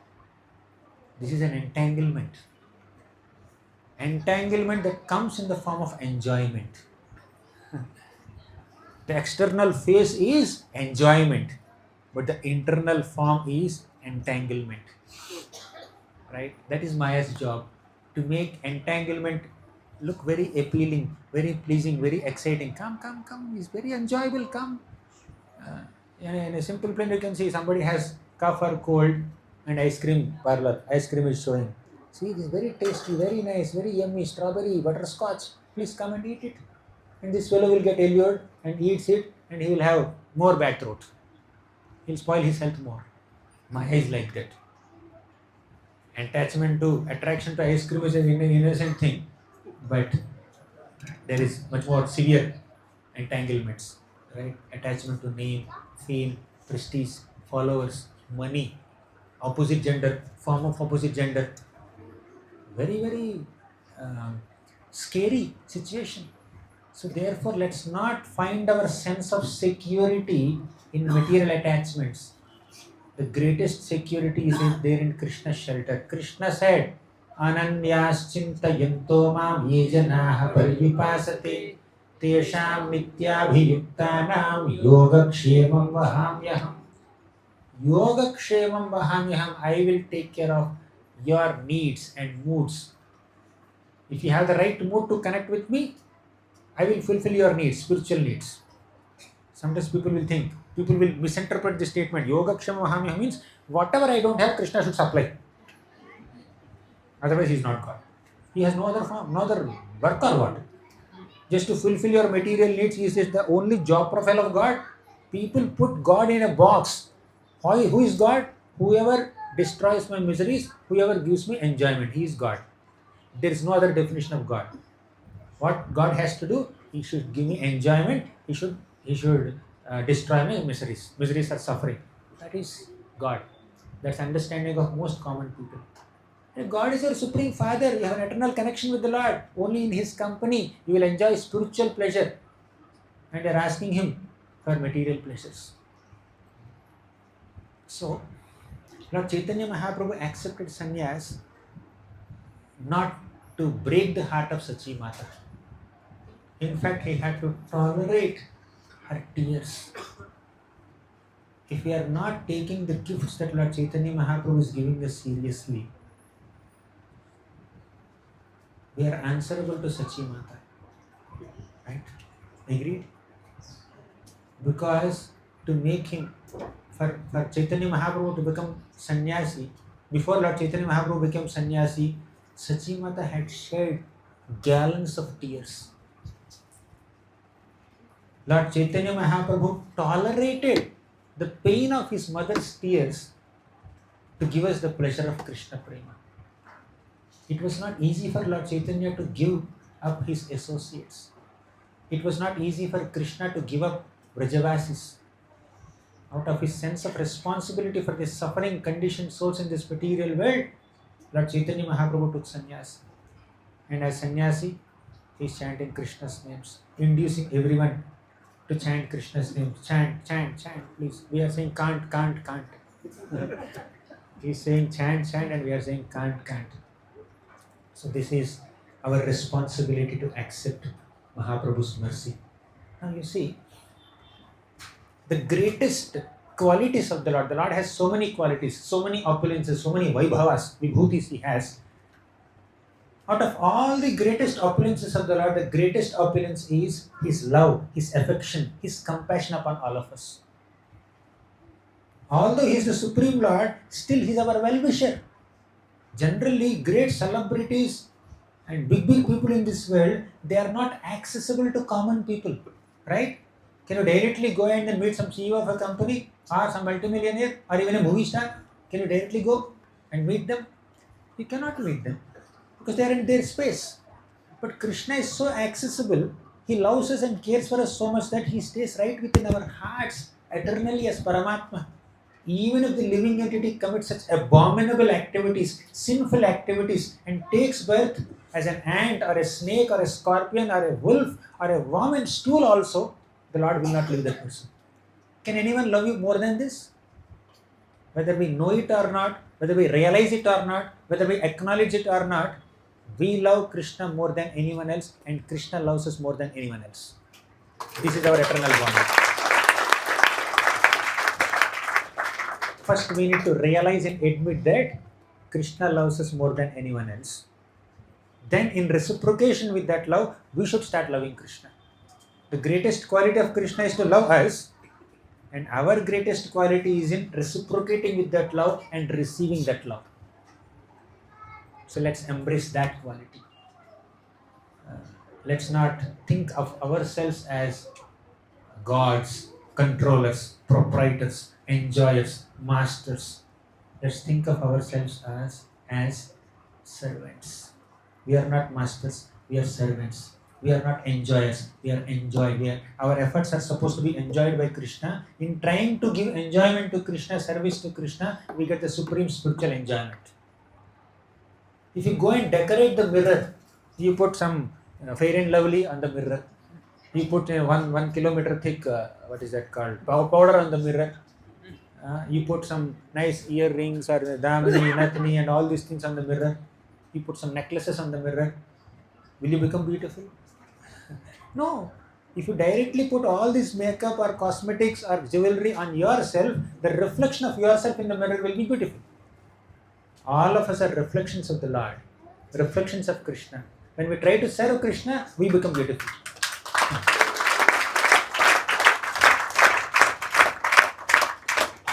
This is an entanglement. Entanglement that comes in the form of enjoyment. The external face is enjoyment, but the internal form is entanglement. Right? That is Maya's job, to make entanglement look very appealing, very pleasing, very exciting. Come, come, come. It's very enjoyable. Come. In a simple plain, you can see somebody has cough or cold and ice cream parlor. Ice cream is showing. See, it is very tasty, very nice, very yummy. Strawberry, butterscotch. Please come and eat it. And this fellow will get allured and eats it, and he will have more bad throat. He'll spoil his health more. Maya is like that. Attraction to ice cream is an innocent thing, but there is much more severe entanglements, right? Attachment to name, fame, prestige, followers, money, opposite gender, form of opposite gender. Very, very scary situation. So therefore, let's not find our sense of security in material attachments. The greatest security is there in Krishna's shelter. Krishna said, Ananyaschintayanto mam ye janaha paryupasate tesham nityabhiyuktanam yogakshemam vahamyaham. Yogakshemam vahamyaham. I will take care of your needs and moods. If you have the right mood to connect with me, I will fulfill your needs, spiritual needs. Sometimes people will misinterpret this statement. Yogakshema Mahamya means whatever I don't have, Krishna should supply. Otherwise, he is not God. He has no other form, no other work or what. Just to fulfill your material needs, he is the only job profile of God. People put God in a box. Who is God? Whoever destroys my miseries, whoever gives me enjoyment, he is God. There is no other definition of God. What God has to do, he should give me enjoyment, he should destroy my miseries. Miseries are suffering. That is God. That's understanding of most common people. And God is your supreme father. You have an eternal connection with the Lord. Only in his company you will enjoy spiritual pleasure. And you are asking him for material pleasures. So, Lord Chaitanya Mahaprabhu accepted sannyas not to break the heart of Sachi Mata. In fact, he had to tolerate her tears. If we are not taking the gifts that Lord Chaitanya Mahaprabhu is giving us seriously, we are answerable to Sachi Mata. Right? Agreed? Because to make him, for Chaitanya Mahaprabhu to become sannyasi, before Lord Chaitanya Mahaprabhu became sannyasi, Sachi Mata had shed gallons of tears. Lord Chaitanya Mahaprabhu tolerated the pain of his mother's tears to give us the pleasure of Krishna Prema. It was not easy for Lord Chaitanya to give up his associates. It was not easy for Krishna to give up Vrajavasis. Out of his sense of responsibility for the suffering conditioned souls in this material world, Lord Chaitanya Mahaprabhu took sannyas. And as sannyasi, he is chanting Krishna's names, inducing everyone to chant Krishna's name. Chant, chant, chant, please. We are saying can't, can't, can't. He is saying chant, chant, and we are saying can't, can't. So this is our responsibility to accept Mahaprabhu's mercy. Now you see, the greatest qualities of the Lord has so many qualities, so many opulences, so many vaibhavas, vibhutis he has. Out of all the greatest opulences of the Lord, the greatest opulence is his love, his affection, his compassion upon all of us. Although he is the Supreme Lord, still he is our well-wisher. Generally, great celebrities and big people in this world, they are not accessible to common people, right? Can you directly go and then meet some CEO of a company? or some multimillionaire or even a movie star, can you directly go and meet them? You cannot meet them because they are in their space. But Krishna is so accessible, he loves us and cares for us so much that he stays right within our hearts eternally as Paramatma. Even if the living entity commits such abominable activities, sinful activities, and takes birth as an ant or a snake or a scorpion or a wolf or a worm and stool also, the Lord will not leave that person. Can anyone love you more than this? Whether we know it or not, whether we realize it or not, whether we acknowledge it or not, we love Krishna more than anyone else, and Krishna loves us more than anyone else. This is our eternal bond. First, we need to realize and admit that Krishna loves us more than anyone else. Then, in reciprocation with that love, we should start loving Krishna. The greatest quality of Krishna is to love us, and our greatest quality is in reciprocating with that love and receiving that love. So let's embrace that quality. Let's not think of ourselves as gods, controllers, proprietors, enjoyers, masters. Let's think of ourselves as servants. We are not masters, we are servants. We are not enjoyers, we are enjoyed. Our efforts are supposed to be enjoyed by Krishna. In trying to give enjoyment to Krishna, service to Krishna, we get the supreme spiritual enjoyment. If you go and decorate the mirror, you put some Fair and Lovely on the mirror. You put 1 kilometer thick, what is that called? Powder on the mirror. You put some nice earrings or damani, nathani and all these things on the mirror. You put some necklaces on the mirror. Will you become beautiful? No. If you directly put all this makeup or cosmetics or jewelry on yourself, the reflection of yourself in the mirror will be beautiful. All of us are reflections of the Lord, reflections of Krishna. When we try to serve Krishna, we become beautiful.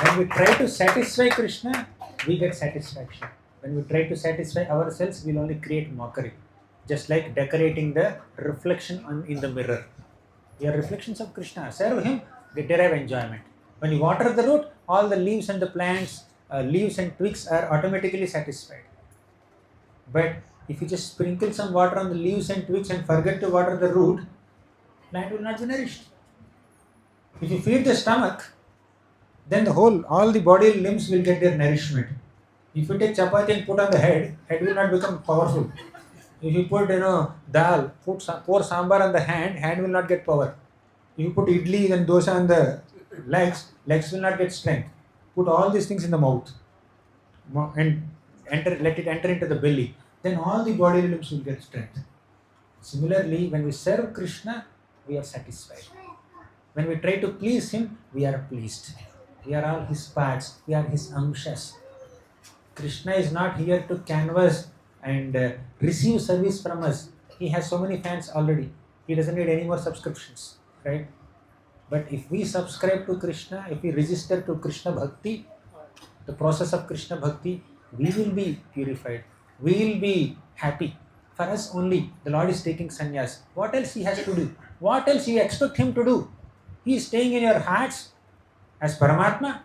When we try to satisfy Krishna, we get satisfaction. When we try to satisfy ourselves, we'll only create mockery. Just like decorating the reflection in the mirror. We are reflections of Krishna. Serve Him, we derive enjoyment. When you water the root, all the leaves and the plants, leaves and twigs are automatically satisfied. But if you just sprinkle some water on the leaves and twigs and forget to water the root, plant will not be nourished. If you feed the stomach, then all the body limbs will get their nourishment. If you take chapati and put on the head will not become powerful. If you put dal, pour sambar on the hand will not get power. If you put idli and dosa on the legs will not get strength. Put all these things in the mouth and let it enter into the belly. Then all the body limbs will get strength. Similarly, when we serve Krishna, we are satisfied. When we try to please Him, we are pleased. We are all His parts. We are His amshas. Krishna is not here to canvas and receive service from us. He has so many fans already. He doesn't need any more subscriptions, right? But if we subscribe to Krishna, if we register to Krishna Bhakti, the process of Krishna Bhakti, we will be purified. We will be happy. For us only, the Lord is taking sannyas. What else He has to do? What else you expect Him to do? He is staying in your hearts as Paramatma.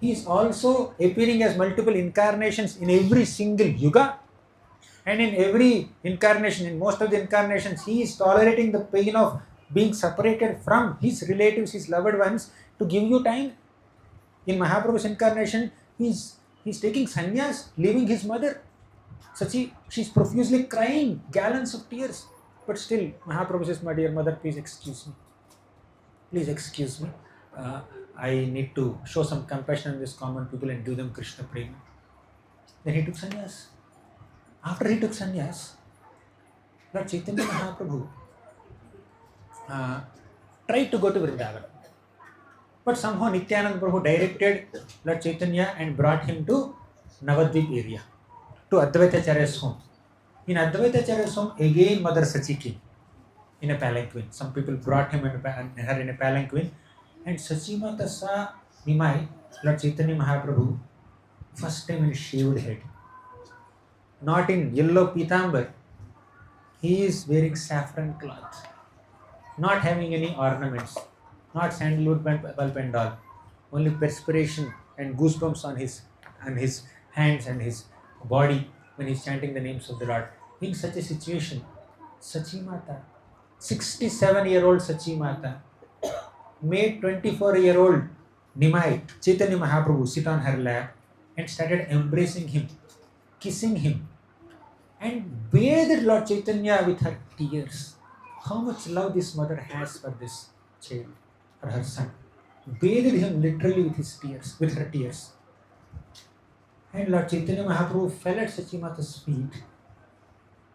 He is also appearing as multiple incarnations in every single yuga. And in every incarnation, in most of the incarnations, He is tolerating the pain of being separated from His relatives, His loved ones, to give you time. In Mahaprabhu's incarnation, He's taking sannyas, leaving His mother. She's profusely crying, gallons of tears. But still, Mahaprabhu says, my dear mother, please excuse me. Please excuse me. I need to show some compassion on these common people and give them Krishna Prema. Then he took sannyas. After he took sannyas, Lord Chaitanya Mahaprabhu tried to go to Vrindavan. But somehow Nityananda Prabhu directed Lord Chaitanya and brought him to Navadvip area, to Advaitacharya's home. In Advaitacharya's home, again Mother Sachi came in a palanquin. Some people brought him her in a palanquin. And Sachi Mata saw Nimai, Lord Chaitanya Mahaprabhu, first time in shaved head. Not in yellow pitambar. He is wearing saffron cloth. Not having any ornaments. Not sandalwood bulb and all. only perspiration and goosebumps on his hands and his body when he's chanting the names of the Lord. In such a situation, Sachi Mata, 67-year-old Sachi Mata, made 24-year-old Nimai, Chaitanya Mahaprabhu, sit on her lap and started embracing him, kissing him, and bathed Lord Chaitanya with her tears. How much love this mother has for this child, for her son. Bathed him literally with his tears, with her tears. And Lord Chaitanya Mahaprabhu fell at Sachimata's feet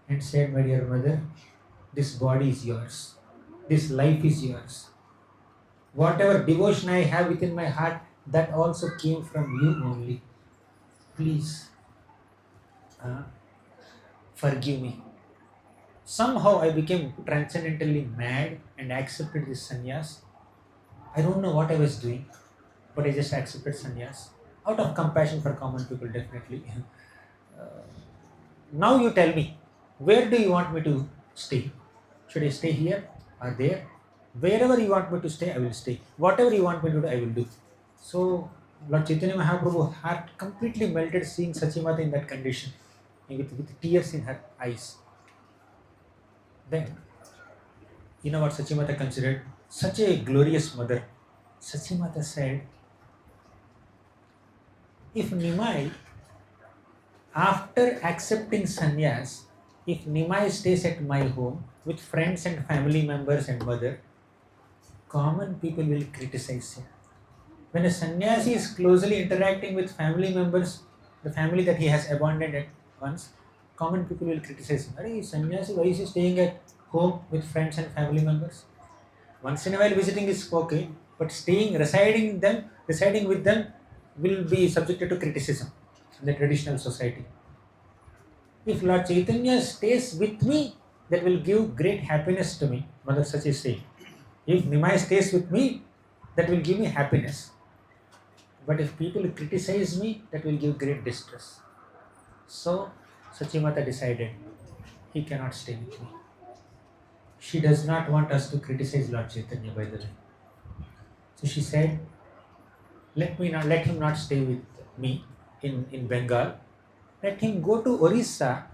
and said, "My dear mother, this body is yours. This life is yours. Whatever devotion I have within my heart, that also came from you only. Please uh, forgive me." Somehow I became transcendentally mad and accepted this sannyas. I don't know what I was doing, but I just accepted sannyas out of compassion for common people, definitely. Uh, Now you tell me, where do you want me to stay? Should I stay here or there? Wherever you want me to stay, I will stay. Whatever you want me to do, I will do. So Lord Chaitanya Mahaprabhu's heart completely melted seeing Sachimata in that condition, with tears in her eyes. Then, you know what Sachimata considered? Such a glorious mother. Sachimata said, if Nimai, after accepting sannyas, if Nimai stays at my home with friends and family members and mother, common people will criticize him. When a sannyasi is closely interacting with family members, the family that he has abandoned at once, common people will criticize him. Are sannyasi, why is he staying at home with friends and family members? Once in a while visiting is okay, but residing with them will be subjected to criticism in the traditional society. If Lord Chaitanya stays with me, that will give great happiness to me, Mother Sachi is saying. If Nimai stays with me, that will give me happiness. But if people criticize me, that will give great distress. So Sachimata decided he cannot stay with me. She does not want us to criticize Lord Chaitanya, by the way. So she said, let him not stay with me in Bengal. Let him go to Orissa,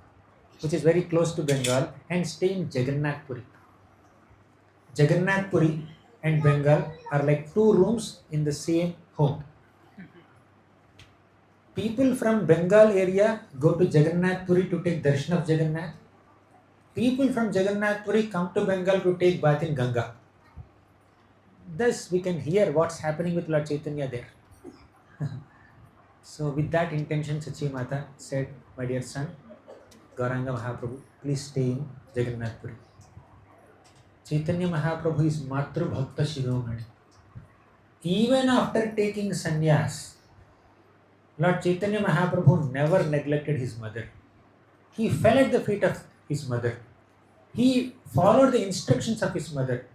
which is very close to Bengal, and stay in Jagannath Puri. Jagannath Puri and Bengal are like two rooms in the same home. People from Bengal area go to Jagannath Puri to take darshan of Jagannath. People from Jagannath Puri come to Bengal to take bath in Ganga. Thus, we can hear what's happening with Lord Chaitanya there. So, with that intention, Sachi Mata said, my dear son, Gauranga Mahaprabhu, please stay in Jagannath Puri. Chaitanya Mahaprabhu is Matru Bhakta Shiromani. Even after taking sannyas, Lord Chaitanya Mahaprabhu never neglected his mother. He fell at the feet of his mother. He followed the instructions of his mother.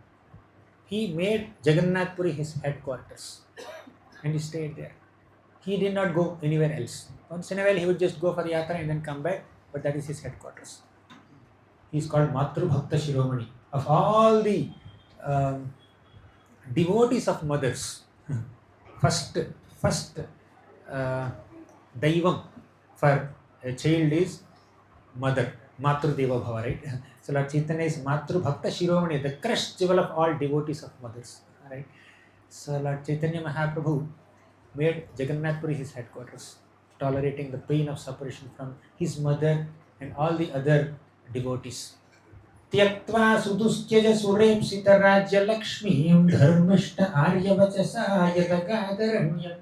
He made Jagannath Puri his headquarters and he stayed there. He did not go anywhere else. Once in a while he would just go for yatra and then come back, but that is his headquarters. He is called Matru Bhakta Shiromani. Of all the devotees of mothers, first Daivam for a child is mother, Matru Deva Bhava, right? So Lord Chaitanya is Matru Bhakta Shiromani, the crushed jewel of all devotees of mothers, right? So Lord Chaitanya Mahaprabhu made Jagannath Puri his headquarters, tolerating the pain of separation from his mother and all the other devotees. Tyaktva sudustyaja surepsita rajya lakshmim dharmashta aryavachasa yadagadharanyam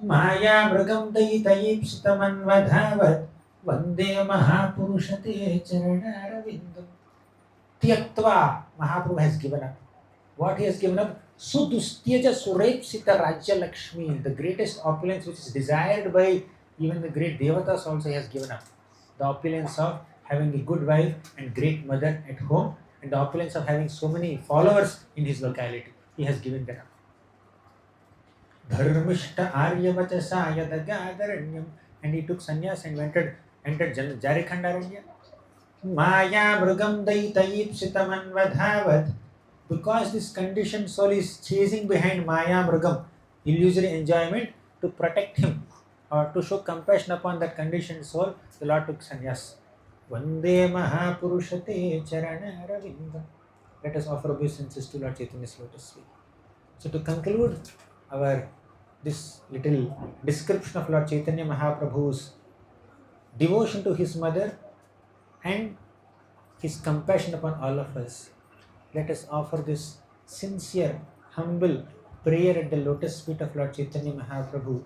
maya mragam dayitayipsita manvadhavat vande mahapurushate charanaravindam. Tyaktva, Mahaprabhu has given up. What he has given up? Sudustyaja surepsita rajya lakshmi, the greatest opulence which is desired by even the great devatas also he has given up. The opulence of having a good wife and great mother at home, and the opulence of having so many followers in his locality. He has given that up. Dharmishta aryavachasa yadagadharanyam, and he took sannyas and entered Jarikhandaranya. Maya mrugam daitayipsita manvadhavat. Because this conditioned soul is chasing behind Maya Mrugam, illusory enjoyment, to protect him or to show compassion upon that conditioned soul, the Lord took sannyas. Vande Mahapurushate Charana Ravindam. Let us offer obeisances to Lord Chaitanya's lotus feet. So to conclude our this little description of Lord Chaitanya Mahaprabhu's devotion to his mother and his compassion upon all of us, let us offer this sincere, humble prayer at the lotus feet of Lord Chaitanya Mahaprabhu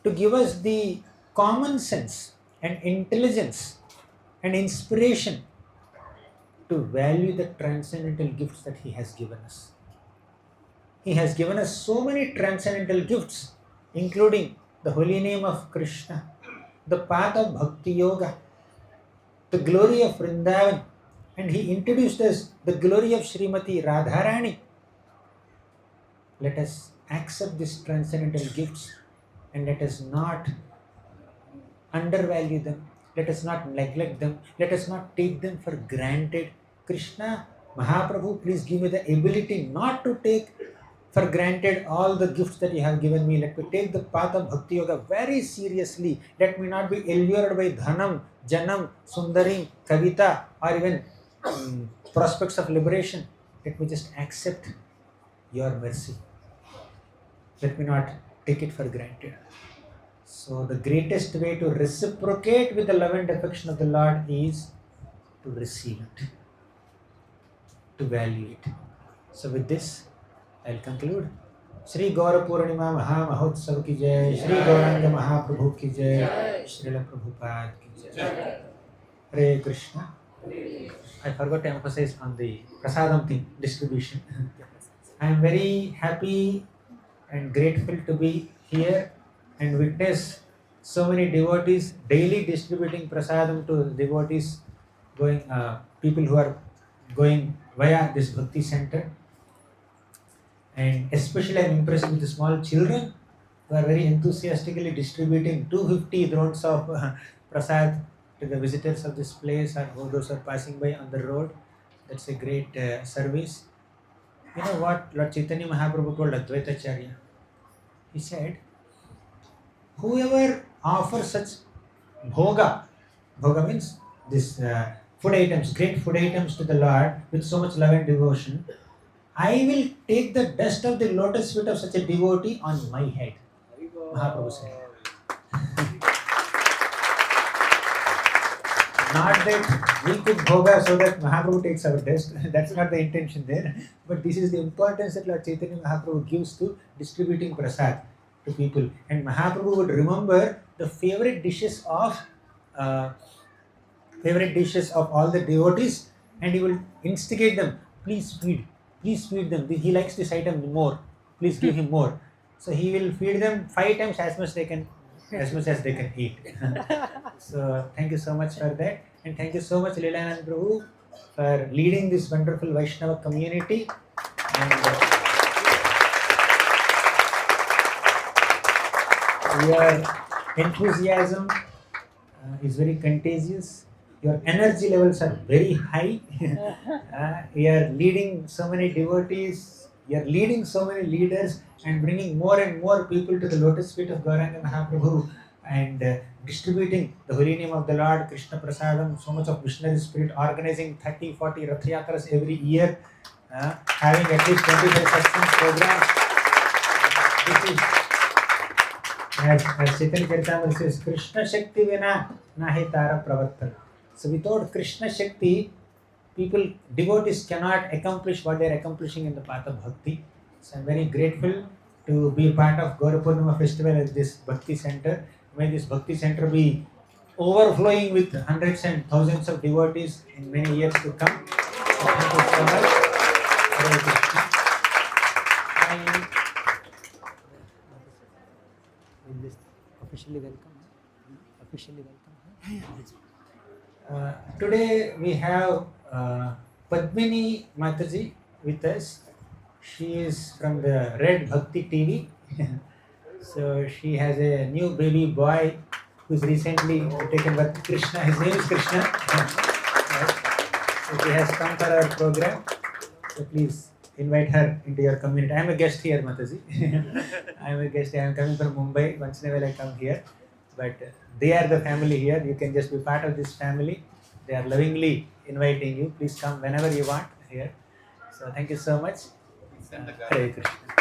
to give us the common sense and intelligence and inspiration to value the transcendental gifts that he has given us. He has given us so many transcendental gifts, including the holy name of Krishna, the path of Bhakti Yoga, the glory of Vrindavan, and he introduced us the glory of Srimati Radharani. Let us accept these transcendental gifts and let us not undervalue them. Let us not neglect them. Let us not take them for granted. Krishna, Mahaprabhu, please give me the ability not to take for granted all the gifts that you have given me. Let me take the path of Bhakti Yoga very seriously. Let me not be allured by Dhanam, Janam, Sundarim, Kavita, or even prospects of liberation. Let me just accept your mercy. Let me not take it for granted. So the greatest way to reciprocate with the love and affection of the Lord is to receive it, to value it. So with this, I'll conclude. Shri Gaura Purnima Maha Mahotsav ki jai, Shri Gauranga Mahaprabhu ki jai, Srila Prabhupada ki jai. Hare Krishna. I forgot to emphasize on the prasadam thing, distribution. I am very happy and grateful to be here and witness so many devotees daily distributing prasadam to devotees going, people who are going via this Bhakti center. And especially I am impressed with the small children who are very enthusiastically distributing 250 drones of prasad to the visitors of this place or those who are passing by on the road. That's a great service. You know what Lord Chaitanya Mahaprabhu told Advaitacharya? He said, whoever offers such bhoga means this food items, great food items to the Lord with so much love and devotion, I will take the dust of the lotus feet of such a devotee on my head. Mahaprabhu said. Not that we could bhoga so that Mahaprabhu takes our dust. That's not the intention there. But this is the importance that Lord Chaitanya Mahaprabhu gives to distributing prasad to people. And Mahaprabhu would remember the favorite dishes of all the devotees, and he will instigate them. Please feed them. He likes this item more. Please give him more. So he will feed them 5 times as much as they can eat. So thank you so much for that, and thank you so much Leelanand Prabhu for leading this wonderful Vaishnava community. And your enthusiasm is very contagious. Your energy levels are very high. You are leading so many devotees. You are leading so many leaders and bringing more and more people to the lotus feet of Gauranga Mahaprabhu and distributing the holy name of the Lord, Krishna Prasadam, so much of missionary spirit, organizing 30-40 Rath Yatras every year, having at least 25 satsang programs. This is, as Chaitanya Charitamrita says, Krishna Shakti Vina Nahi Tara Pravartana. So without Krishna Shakti, devotees cannot accomplish what they are accomplishing in the path of Bhakti. So I am very grateful to be a part of Gaura Purnima festival at this Bhakti center. May this Bhakti center be overflowing with hundreds and thousands of devotees in many years to come. So thank you so much. Hare Krishna. Officially welcome. Today we have Padmini Mataji with us. She is from the Red Bhakti TV. So she has a new baby boy who is recently taken birth, Krishna. His name is Krishna. So he has come for our program. So please invite her into your community. I am a guest here, Mataji. I am a guest. I am coming from Mumbai. Once in a while I come here. But they are the family here. You can just be part of this family. They are lovingly inviting you. Please come whenever you want here. So thank you so much. Send the guy. Hare Krishna.